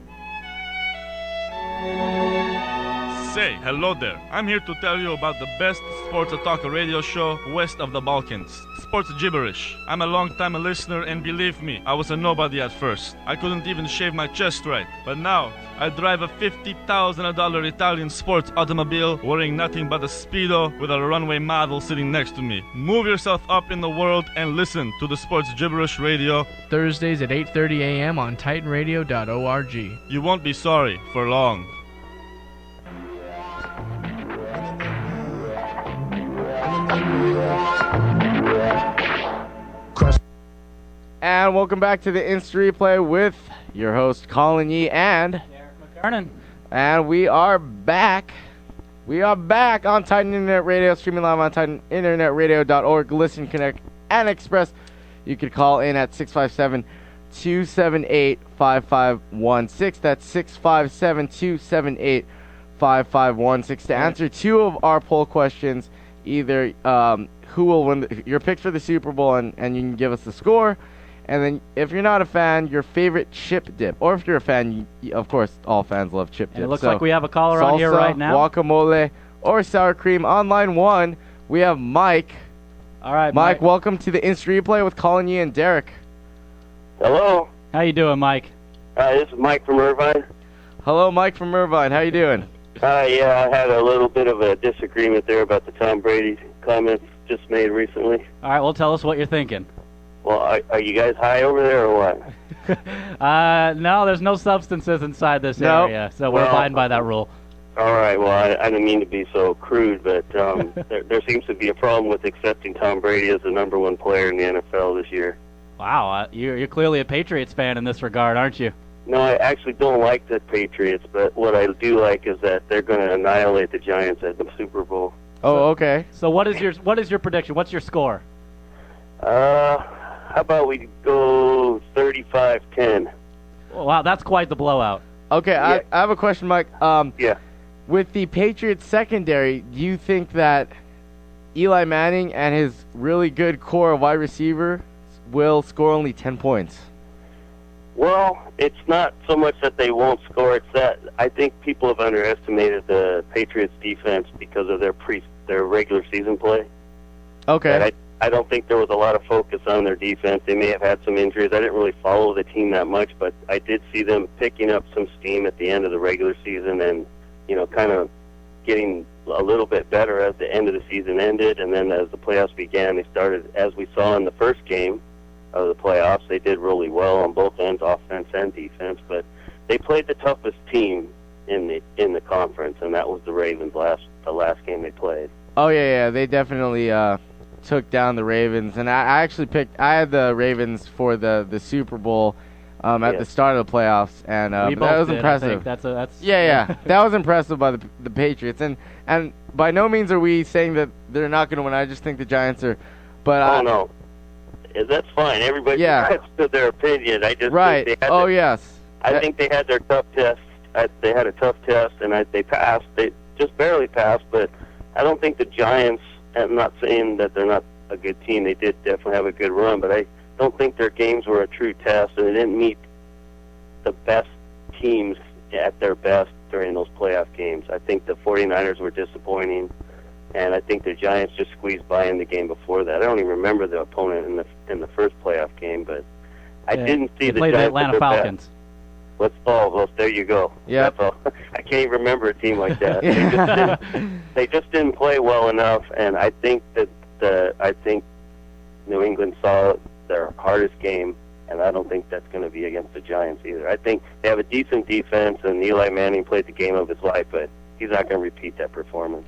Say hello there. I'm here to tell you about the best sports talk radio show west of the Balkans. Sports Gibberish. I'm a long-time listener, and believe me, I was a nobody at first. I couldn't even shave my chest right. But now, I drive a $50,000 Italian sports automobile wearing nothing but a Speedo with a runway model sitting next to me. Move yourself up in the world and listen to the Sports Gibberish Radio. Thursdays at 8:30 a.m. on TitanRadio.org. You won't be sorry for long. And welcome back to the Instant Replay with your host, Colin Yee and Derek McKernan. And we are back. We are back on Titan Internet Radio, streaming live on TitanInternetRadio.org. Listen, connect, and express. You could call in at 657-278-5516. That's 657-278-5516 to answer two of our poll questions. Either who will win your picks for the Super Bowl, and you can give us the score. And then if you're not a fan, your favorite chip dip. Or if you're a fan, of course, all fans love chip dip. It looks like we have a caller on here right now. Guacamole, or sour cream. On line one, we have Mike. All right, Mike, welcome to the Instant Replay with Colin Yee and Derek. Hello. How you doing, Mike? This is Mike from Irvine. Hello, Mike from Irvine. How you doing? Yeah, I had a little bit of a disagreement there about the Tom Brady comments just made recently. All right, well, tell us what you're thinking. Well, are you guys high over there or what? No, there's no substances inside this area, so we're abiding by that rule. All right, well, I didn't mean to be so crude, but there seems to be a problem with accepting Tom Brady as the number one player in the NFL this year. Wow, you're clearly a Patriots fan in this regard, aren't you? No, I actually don't like the Patriots, but what I do like is that they're going to annihilate the Giants at the Super Bowl. Oh, okay. So what is your prediction? What's your score? How about we go 35-10? Wow, that's quite the blowout. Okay, yeah. I have a question, Mike. Yeah. With the Patriots secondary, do you think that Eli Manning and his really good core of wide receiver will score only 10 points? Well, it's not so much that they won't score. It's that I think people have underestimated the Patriots' defense because of their regular season play. Okay. And I don't think there was a lot of focus on their defense. They may have had some injuries. I didn't really follow the team that much, but I did see them picking up some steam at the end of the regular season and, kind of getting a little bit better as the end of the season ended. And then as the playoffs began, they started, as we saw in the first game of the playoffs, they did really well on both ends, offense and defense. But they played the toughest team in the conference, and that was the Ravens the last game they played. Oh, yeah, they definitely took down the Ravens. And I actually I had the Ravens for the Super Bowl at the start of the playoffs, and that was impressive. That's that was impressive by the Patriots. And by no means are we saying that they're not going to win. I just think the Giants are. But no. That's fine. Everybody has their opinion. I just think they had yes. I think they had their tough test. They had a tough test, and they passed. They just barely passed, but I don't think the Giants, I'm not saying that they're not a good team. They did definitely have a good run, but I don't think their games were a true test, and they didn't meet the best teams at their best during those playoff games. I think the 49ers were disappointing, and I think the Giants just squeezed by in the game before that. I don't even remember the opponent in the first playoff game, but I didn't see the played Giants the Atlanta Falcons. Best. Well, there you go. Yeah. I can't even remember a team like that. They just didn't play well enough, and I think that New England saw their hardest game, and I don't think that's going to be against the Giants either. I think they have a decent defense, and Eli Manning played the game of his life, but he's not going to repeat that performance.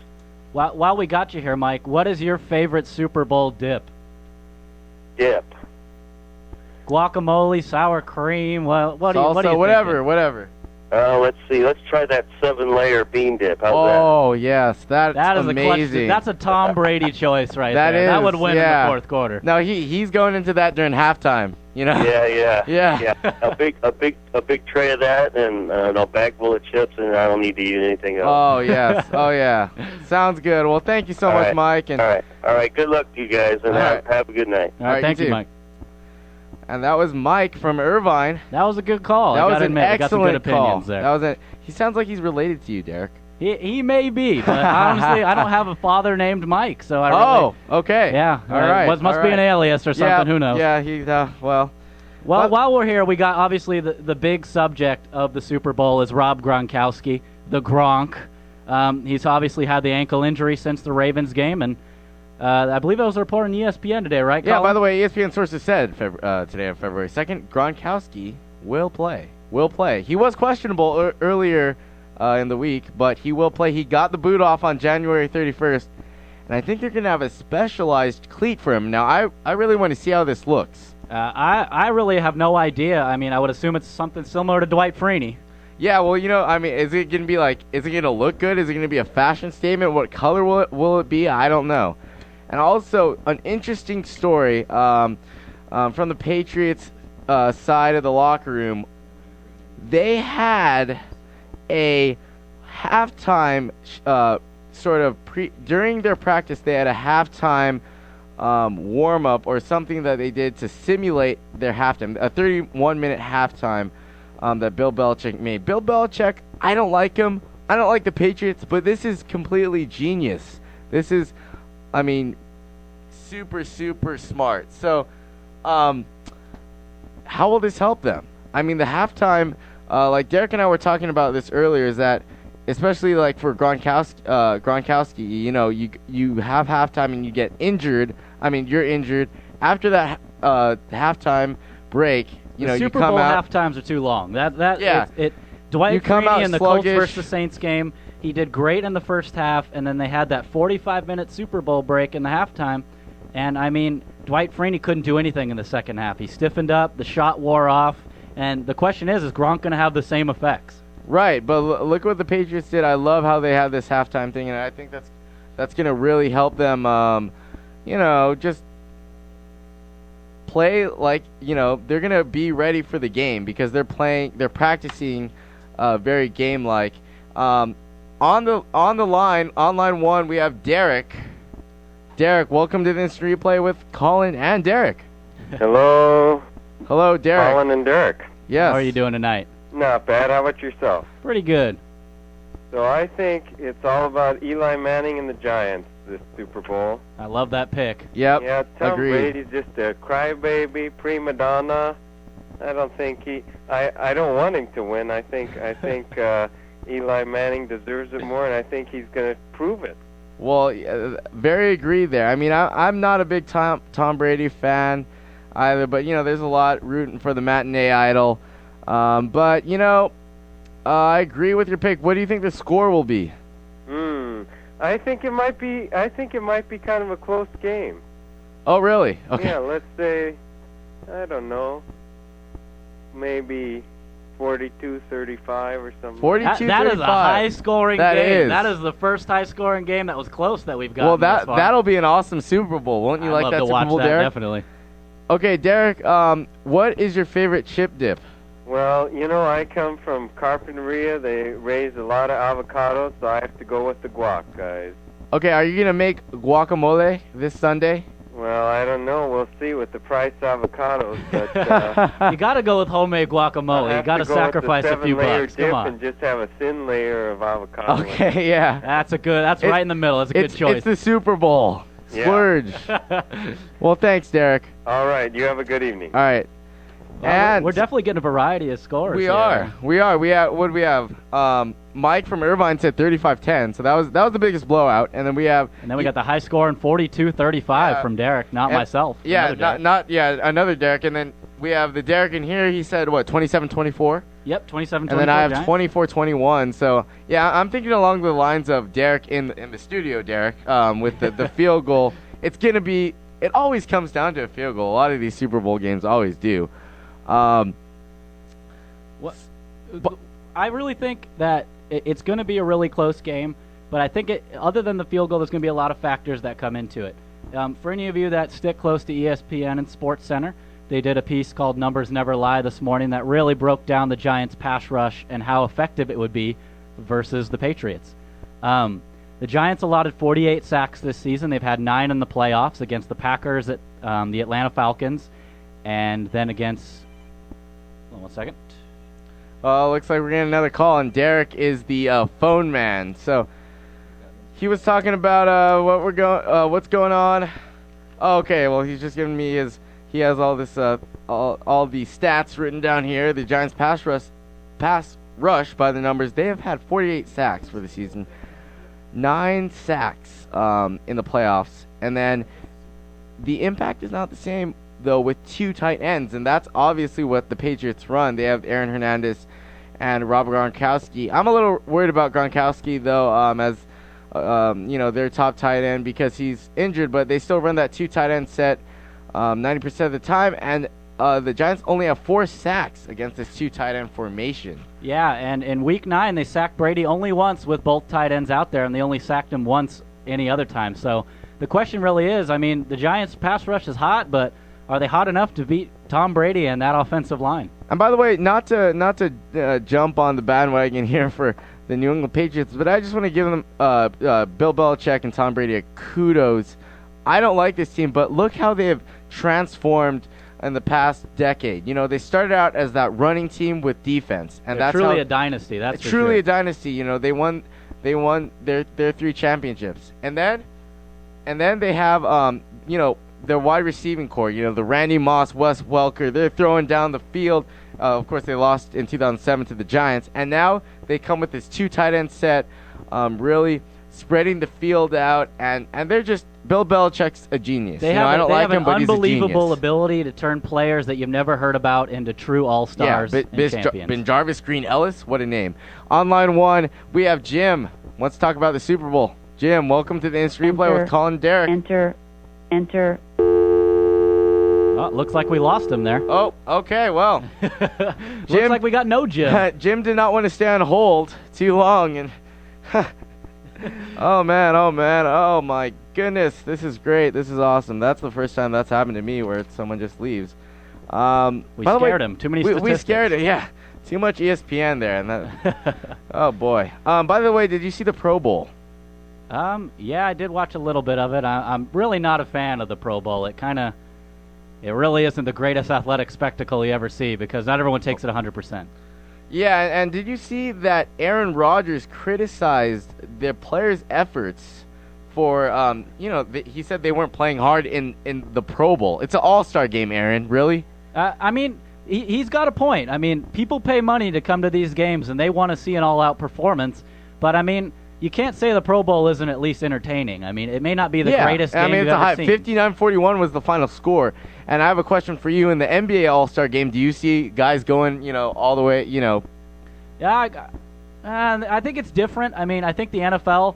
While we got you here, Mike, what is your favorite Super Bowl dip? Dip. Guacamole, sour cream. Well, what do you whatever. Let's see. Let's try that 7-layer bean dip. How's Oh, yes. That's is amazing. That's a Tom Brady choice right that there. Is, that would win in the fourth quarter. No, he's going into that during halftime. Yeah. A big tray of that, and a bag full of chips, and I don't need to eat anything else. Oh, yes. Oh, yeah. Sounds good. Well, thank you so much, Mike. And All right. Good luck to you guys, and have a good night. All right. Thank you, Mike. And that was Mike from Irvine. That was a good call. That was an excellent call. There. He sounds like he's related to you, Derek. He may be, but honestly, I don't have a father named Mike, so I really... Oh, okay. Yeah. All right. Must be an alias or something. Who knows? Yeah, he's, well... Well, while we're here, we got, obviously, the big subject of the Super Bowl is Rob Gronkowski, the Gronk. He's obviously had the ankle injury since the Ravens game, and I believe it was a report on ESPN today, right, Colin? Yeah, by the way, ESPN sources said today on February 2nd, Gronkowski will play. He was questionable earlier in the week, but he will play. He got the boot off on January 31st, and I think they're going to have a specialized cleat for him. Now, I really want to see how this looks. I really have no idea. I mean, I would assume it's something similar to Dwight Freeney. Yeah, well, is it going to be is it going to look good? Is it going to be a fashion statement? What color will it be? I don't know. And also, an interesting story from the Patriots side of the locker room. They had a halftime during their practice, they had a halftime warm-up or something that they did to simulate their halftime, a 31-minute halftime that Bill Belichick made. Bill Belichick, I don't like him. I don't like the Patriots, but this is completely genius. This is, super, super smart. So, how will this help them? The halftime, like Derek and I were talking about this earlier, is that especially for Gronkowski, you have halftime and you get injured. You're injured. After that halftime break, the you Super come Bowl out. halftimes are too long. Dwight You come Freeney out in the Colts sluggish. versus the Saints game, he did great in the first half, and then they had that 45-minute Super Bowl break in the halftime. And, Dwight Freeney couldn't do anything in the second half. He stiffened up, the shot wore off, and the question is Gronk going to have the same effects? Right, but look what the Patriots did. I love how they have this halftime thing, and I think that's going to really help them, just play they're going to be ready for the game because they're practicing very game-like. On the line, on line one, we have Derek. Derek, welcome to the Instant Replay with Colin and Derek. Hello. Hello, Derek. Colin and Derek. Yes. How are you doing tonight? Not bad. How about yourself? Pretty good. So I think it's all about Eli Manning and the Giants this Super Bowl. I love that pick. Yep. Yeah, Tom agreed. Brady's just a crybaby, prima donna. I don't think I don't want him to win. I think Eli Manning deserves it more, and I think he's going to prove it. Well, very agreed there. I mean, I'm not a big Tom Brady fan either, but, there's a lot rooting for the matinee idol. But, I agree with your pick. What do you think the score will be? I think it might be kind of a close game. Oh, really? Okay. Yeah, let's say, I don't know, maybe 42-35 or something. 42-35. That is a high-scoring That game. is. That is the first high-scoring game that was close that we've got. Well, that'll be an awesome Super Bowl. Won't you I'd like love that to Super watch Bowl, that, Derek? Definitely. Okay, Derek, what is your favorite chip dip? Well, I come from Carpinteria. They raise a lot of avocados, so I have to go with the guac, guys. Okay, are you going to make guacamole this Sunday? Well, I don't know. We'll see with the price of avocados. But you got to go with homemade guacamole. You got to sacrifice a few bucks. Come on. And just have a thin layer of avocado. Okay, yeah. That's right in the middle. It's a good choice. It's the Super Bowl. Yeah. Splurge. Well, thanks, Derek. All right. You have a good evening. All right. And we're definitely getting a variety of scores. We here. are. We have. What do we have? Mike from Irvine said 35-10, so that was the biggest blowout. And then we have. And then we got the high score in 42-35 from Derek, not myself. Yeah, another Derek. And then we have the Derek in here. He said what, 27-24. Yep, 27-24. And then I have 24-21. So yeah, I'm thinking along the lines of Derek in the studio, Derek, with the field goal. It's gonna be. It always comes down to a field goal. A lot of these Super Bowl games always do. I really think that it's going to be a really close game, but I think other than the field goal, there's going to be a lot of factors that come into it. For any of you that stick close to ESPN and Sports Center, they did a piece called Numbers Never Lie this morning that really broke down the Giants' pass rush and how effective it would be versus the Patriots. The Giants allotted 48 sacks this season. They've had 9 in the playoffs against the Packers, the Atlanta Falcons, and then against... Hold on 1 second. Looks like we're getting another call, and Derek is the phone man. So he was talking about what's going on. Oh, okay, well he's just giving me he has all this all the stats written down here. The Giants pass rush by the numbers. They have had 48 sacks for the season, 9 sacks in the playoffs, and then the impact is not the same though with 2 tight ends, and that's obviously what the Patriots run. They have Aaron Hernandez and Robert Gronkowski. I'm a little worried about Gronkowski though, as their top tight end because he's injured, but they still run that 2 tight end set 90% of the time, and the Giants only have 4 sacks against this 2 tight end formation. Yeah, and in Week 9 they sacked Brady only once with both tight ends out there, and they only sacked him once any other time. So the question really is, I mean, the Giants pass rush is hot, but are they hot enough to beat Tom Brady and that offensive line? And by the way, not to jump on the bandwagon here for the New England Patriots, but I just want to give them Bill Belichick and Tom Brady a kudos. I don't like this team, but look how they have transformed in the past decade. They started out as that running team with defense, and They're that's truly a dynasty. That's for truly sure. a dynasty. They won their 3 championships, and then they have their wide receiving core, the Randy Moss, Wes Welker, they're throwing down the field. Of course, they lost in 2007 to the Giants, and now they come with this 2 tight end set, really spreading the field out, and they're just, Bill Belichick's a genius. They have him, but he's a unbelievable genius. ability to turn players that you've never heard about into true all-stars and champions. Ben Jarvis Green Ellis, what a name. On line 1, we have Jim. Let's talk about the Super Bowl. Jim, welcome to the Instant Replay with Colin and Derek. Enter. Oh, looks like we lost him there. Oh, okay, well. Looks like we got no Jim. Jim did not want to stay on hold too long, and oh man, oh my goodness, this is great, this is awesome. That's the first time that's happened to me where someone just leaves. We scared him. Too many statistics. We scared him, yeah. Too much ESPN there, and that. Oh boy. By the way, did you see the Pro Bowl? Yeah, I did watch a little bit of it. I'm really not a fan of the Pro Bowl. It kind of it really isn't the greatest athletic spectacle you ever see because not everyone takes it 100%. Yeah, and did you see that Aaron Rodgers criticized their players' efforts for, he said they weren't playing hard in the Pro Bowl. It's an all-star game, Aaron. Really? I mean, he's got a point. I mean, people pay money to come to these games, and they want to see an all-out performance. But, I mean, you can't say the Pro Bowl isn't at least entertaining. I mean, it may not be the greatest game you've ever seen. 59-41 was the final score. And I have a question for you. In the NBA All-Star game, do you see guys going, all the way, Yeah, I think it's different. I mean, I think the NFL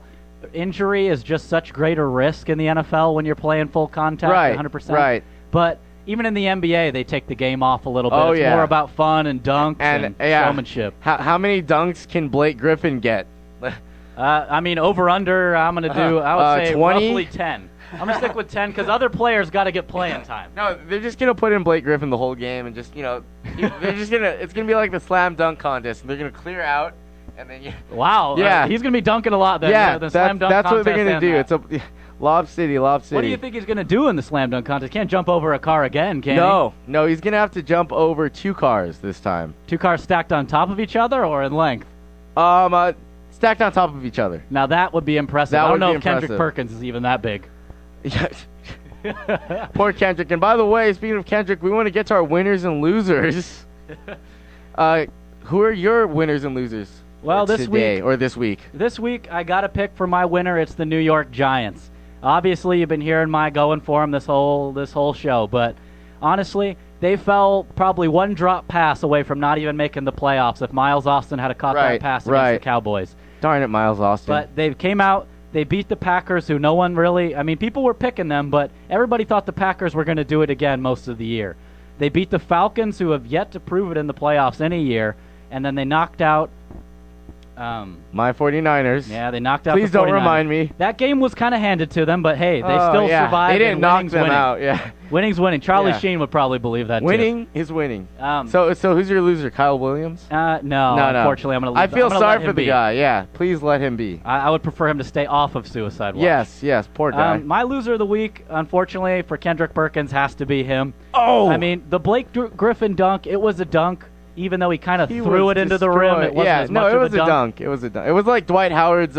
injury is just such greater risk in the NFL when you're playing full contact, right, 100%. Right. But even in the NBA, they take the game off a little bit. It's more about fun and dunks and showmanship. How many dunks can Blake Griffin get? I mean, over-under, I'm going to do, I would say 20? roughly 10. I'm going to stick with 10 because other players got to get playing time. No, they're just going to put in Blake Griffin the whole game and just, they're just going to, it's going to be like the slam dunk contest. And they're going to clear out and then Wow. Yeah. He's going to be dunking a lot then. Yeah, the slam dunk that's what they're going to do. It's a Lob City. What do you think he's going to do in the slam dunk contest? Can't jump over a car again, can he? No, he's going to have to jump over 2 cars this time. 2 cars stacked on top of each other or in length? Stacked on top of each other. Now that would be impressive. I don't know if Kendrick Perkins is even that big. Poor Kendrick. And by the way, speaking of Kendrick, we want to get to our winners and losers. Who are your winners and losers? Well, this week. This week, I got a pick for my winner. It's the New York Giants. Obviously, you've been hearing my going for them this whole show, but honestly, they fell probably 1 drop pass away from not even making the playoffs if Miles Austin had caught that pass against the Cowboys. Darn it, Miles Austin. But they came out, they beat the Packers, who no one really, I mean, people were picking them, but everybody thought the Packers were going to do it again most of the year. They beat the Falcons, who have yet to prove it in the playoffs any year, and then they knocked out my 49ers. Yeah, they knocked out Please the 49ers. Don't remind me. That game was kind of handed to them, but hey, they still survived. They didn't knock them out. Yeah, winning's winning. Charlie Sheen would probably believe that. Winning is winning. So who's your loser? Kyle Williams? No. Unfortunately, I'm gonna. I feel sorry for the guy. Yeah, please let him be. I would prefer him to stay off of Suicide Watch. Yes, poor guy. My loser of the week, unfortunately, for Kendrick Perkins, has to be him. Oh, I mean, the Blake Griffin dunk. It was a dunk. Even though he kind of threw it into the rim, it wasn't as much of a dunk. It was a dunk. It was like Dwight Howard's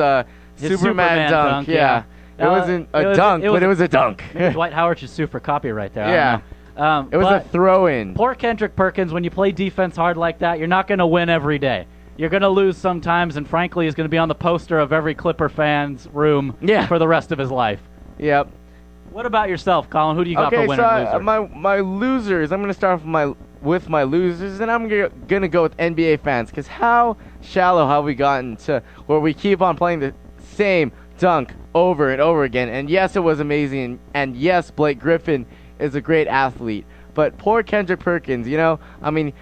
Superman dunk. Yeah. It wasn't a dunk, but it was a dunk. Dwight Howard should sue for copyright there. Yeah. It was a throw-in. Poor Kendrick Perkins, when you play defense hard like that, you're not going to win every day. You're going to lose sometimes, and frankly, he's going to be on the poster of every Clipper fan's room for the rest of his life. Yep. What about yourself, Colin? Who do you got for winner and loser? My losers, I'm going to start with my losers, and I'm going to go with NBA fans, because how shallow have we gotten to where we keep on playing the same dunk over and over again? And yes, it was amazing, and yes, Blake Griffin is a great athlete, but poor Kendrick Perkins, I mean,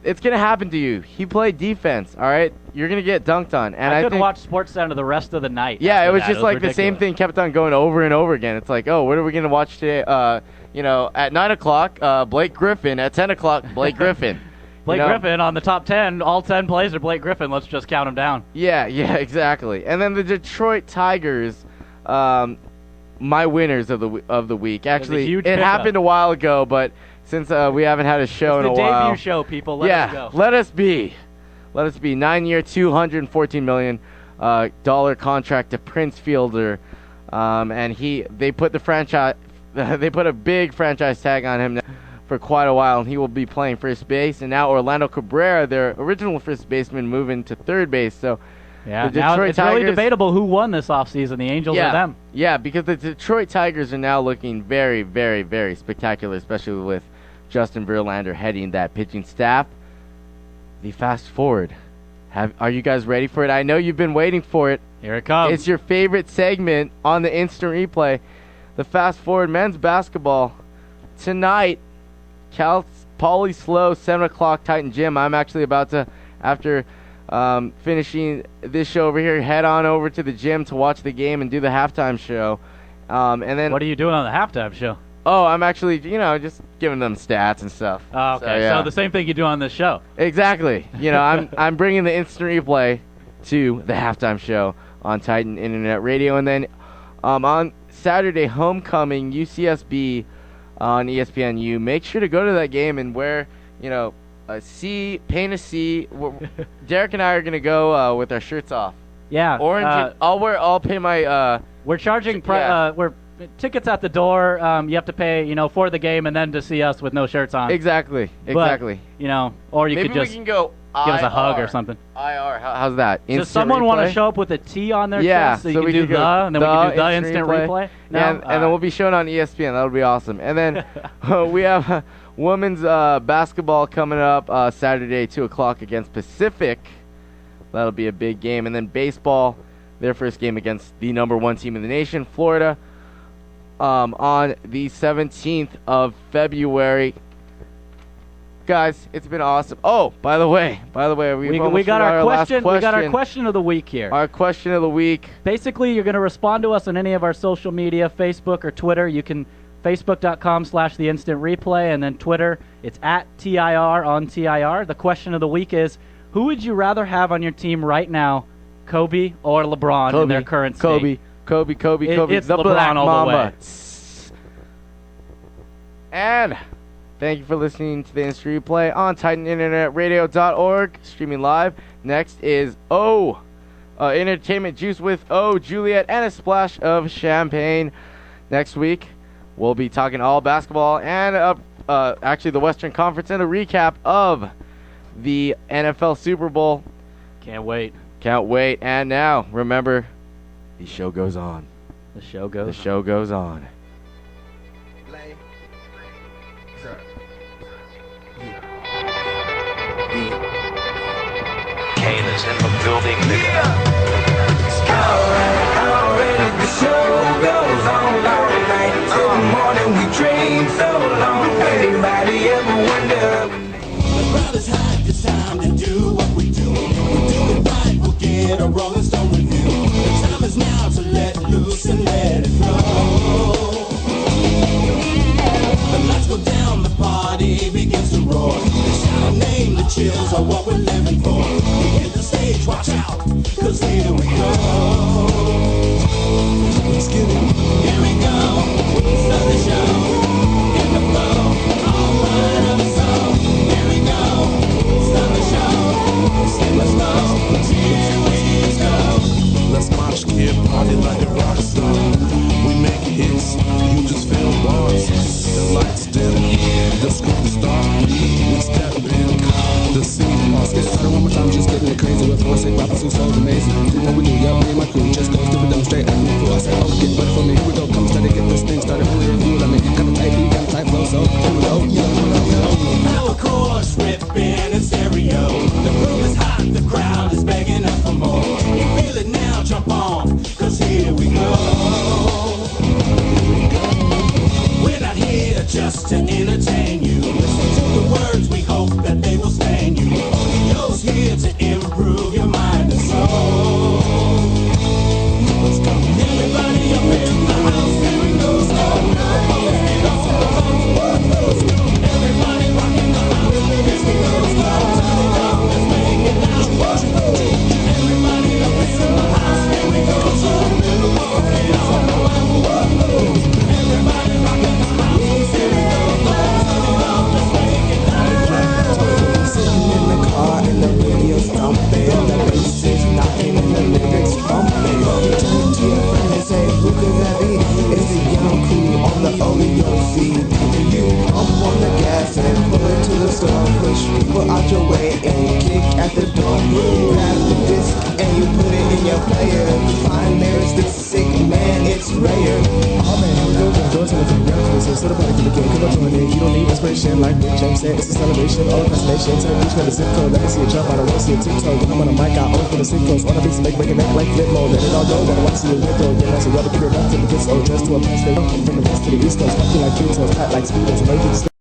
it's going to happen to you. He played defense, all right? You're going to get dunked on. And I couldn't watch SportsCenter the rest of the night. Yeah, it was just like ridiculous. The same thing kept on going over and over again. It's like, what are we going to watch today? At 9 o'clock, Blake Griffin. At 10 o'clock, Blake Griffin. Blake Griffin on the top 10. All 10 plays are Blake Griffin. Let's just count them down. Yeah, exactly. And then the Detroit Tigers, my winners of the week. Actually, it happened a while ago, but since we haven't had a show in a while. It's the debut show, people. Let us go. Let us be. 9-year, $214 million dollar contract to Prince Fielder, and they put the franchise. They put a big franchise tag on him for quite a while, and he will be playing first base. And now Orlando Cabrera, their original first baseman, moving to third base. So yeah, now it's really debatable who won this offseason, the Angels or them. Yeah, because the Detroit Tigers are now looking very, very, very spectacular, especially with Justin Verlander heading that pitching staff. The fast forward. Are you guys ready for it? I know you've been waiting for it. Here it comes. It's your favorite segment on the instant replay. The fast forward men's basketball. Tonight, Cal Poly Slow, 7 o'clock, Titan Gym. I'm actually about to, after finishing this show over here, head on over to the gym to watch the game and do the halftime show. And then, what are you doing on the halftime show? Oh, I'm actually, just giving them stats and stuff. Oh, okay. So the same thing you do on this show. Exactly. I'm bringing the instant replay to the halftime show on Titan Internet Radio. And then on Saturday, homecoming, UCSB on ESPNU. Make sure to go to that game and wear, a C, paint a C. Derek and I are gonna go with our shirts off. Yeah. Orange. I'll pay my. We're charging. We're tickets at the door. You have to pay, for the game and then to see us with no shirts on. Exactly. But, or you Maybe could just we can go give us a IR. hug or something. IR. How's that? Does someone want to show up with a T on their chest so you we can do go the, and then we can do the instant replay? No? And then we'll be shown on ESPN. That'll be awesome. And then we have women's basketball coming up Saturday, 2 o'clock against Pacific. That'll be a big game. And then baseball, their first game against the #1 team in the nation, Florida, on the 17th of February. Guys, it's been awesome. Oh, by the way, we got our question. We got our question of the week here. Our question of the week. Basically, you're going to respond to us on any of our social media, Facebook or Twitter. You can facebook.com/theinstantreplay, and then Twitter, it's @TIR on TIR. The question of the week is, who would you rather have on your team right now, Kobe or LeBron in their current state? Kobe. It's the LeBron Black all Mamba. the way. And thank you for listening to the Instant Replay on TitanInternetRadio.org, streaming live. Next is Entertainment Juice with Juliet, and a splash of champagne. Next week, we'll be talking all basketball and actually the Western Conference and a recap of the NFL Super Bowl. Can't wait. And now, remember, the show goes on. The show goes on. Kane is in the building, nigga. Already the show goes on all night till the morning. We dream so long. Anybody ever wonder? The crowd is hot, it's time to do what we do. We do it right, we'll get a Rolling Stone review. The time is now to let loose and let it flow. The lights go down, the party begins to roar. The shout name, the chills are what we're living for. We hit the stage, watch out, cause here we go. Let's get it. Here we go, start the show, in the flow, all part of the song. Here we go, start the show, let's go, here we go. Let's march, kid, party like a rock star. We make hits, you just feel bars. The lights dim, the scope start. We step in, the scene. Get started one more time, just getting it crazy. With one sick rappers who so amazing. Do what we do, yeah, me and my crew just go stupid down straight. I'm cool. I said, get ready for me, here we go. Come steady, get this thing started. Who you feel? I mean, got the tight beat, got the tight flow, so here we go. Power chords ripping in stereo. The room is hot, the crowd is begging us for more. You feel it now, jump on, cause here we go. We're not here just to entertain you. Listen to the words, we hope that they will stain you. Audio's here to improve your mind and soul. Let's go. Everybody up in the house, here we go. Everybody rocking the house, here we go. Turn it up, let's make it loud. Everybody up in the house, here we go. Turn it up, get on the line. Everybody rocking the house, here we go. Turn it up, let's make it loud. Sitting in the car and the radio's thumping. The bass is knocking and the lyrics bumping. You turn to your friend and say, who could that be? It's the young crew on the Oleo CD. You pump on the gas and pull it to the store. Push people out your way and you kick at the door. You grab the disc and you put it in your player. You find lyrics that's sick, man, it's rare. Oh man, here we go, George and the records. So the party can begin, come on, join in. You don't need inspiration like Big James said. It's a celebration, all fascination. Turn each man to zip code. Let me see a jump, I don't want to see a tiptoe. When I'm on a mic, I open the sick codes. On the beats, make breaking neck like flip mode. Let it all go, but I want to see a window. Yeah, that's a rubber, keep it up to the kids. Oh, just to a pass, they don't come from the west to the east coast. I feel like Beatles, hot like speedos, emergency.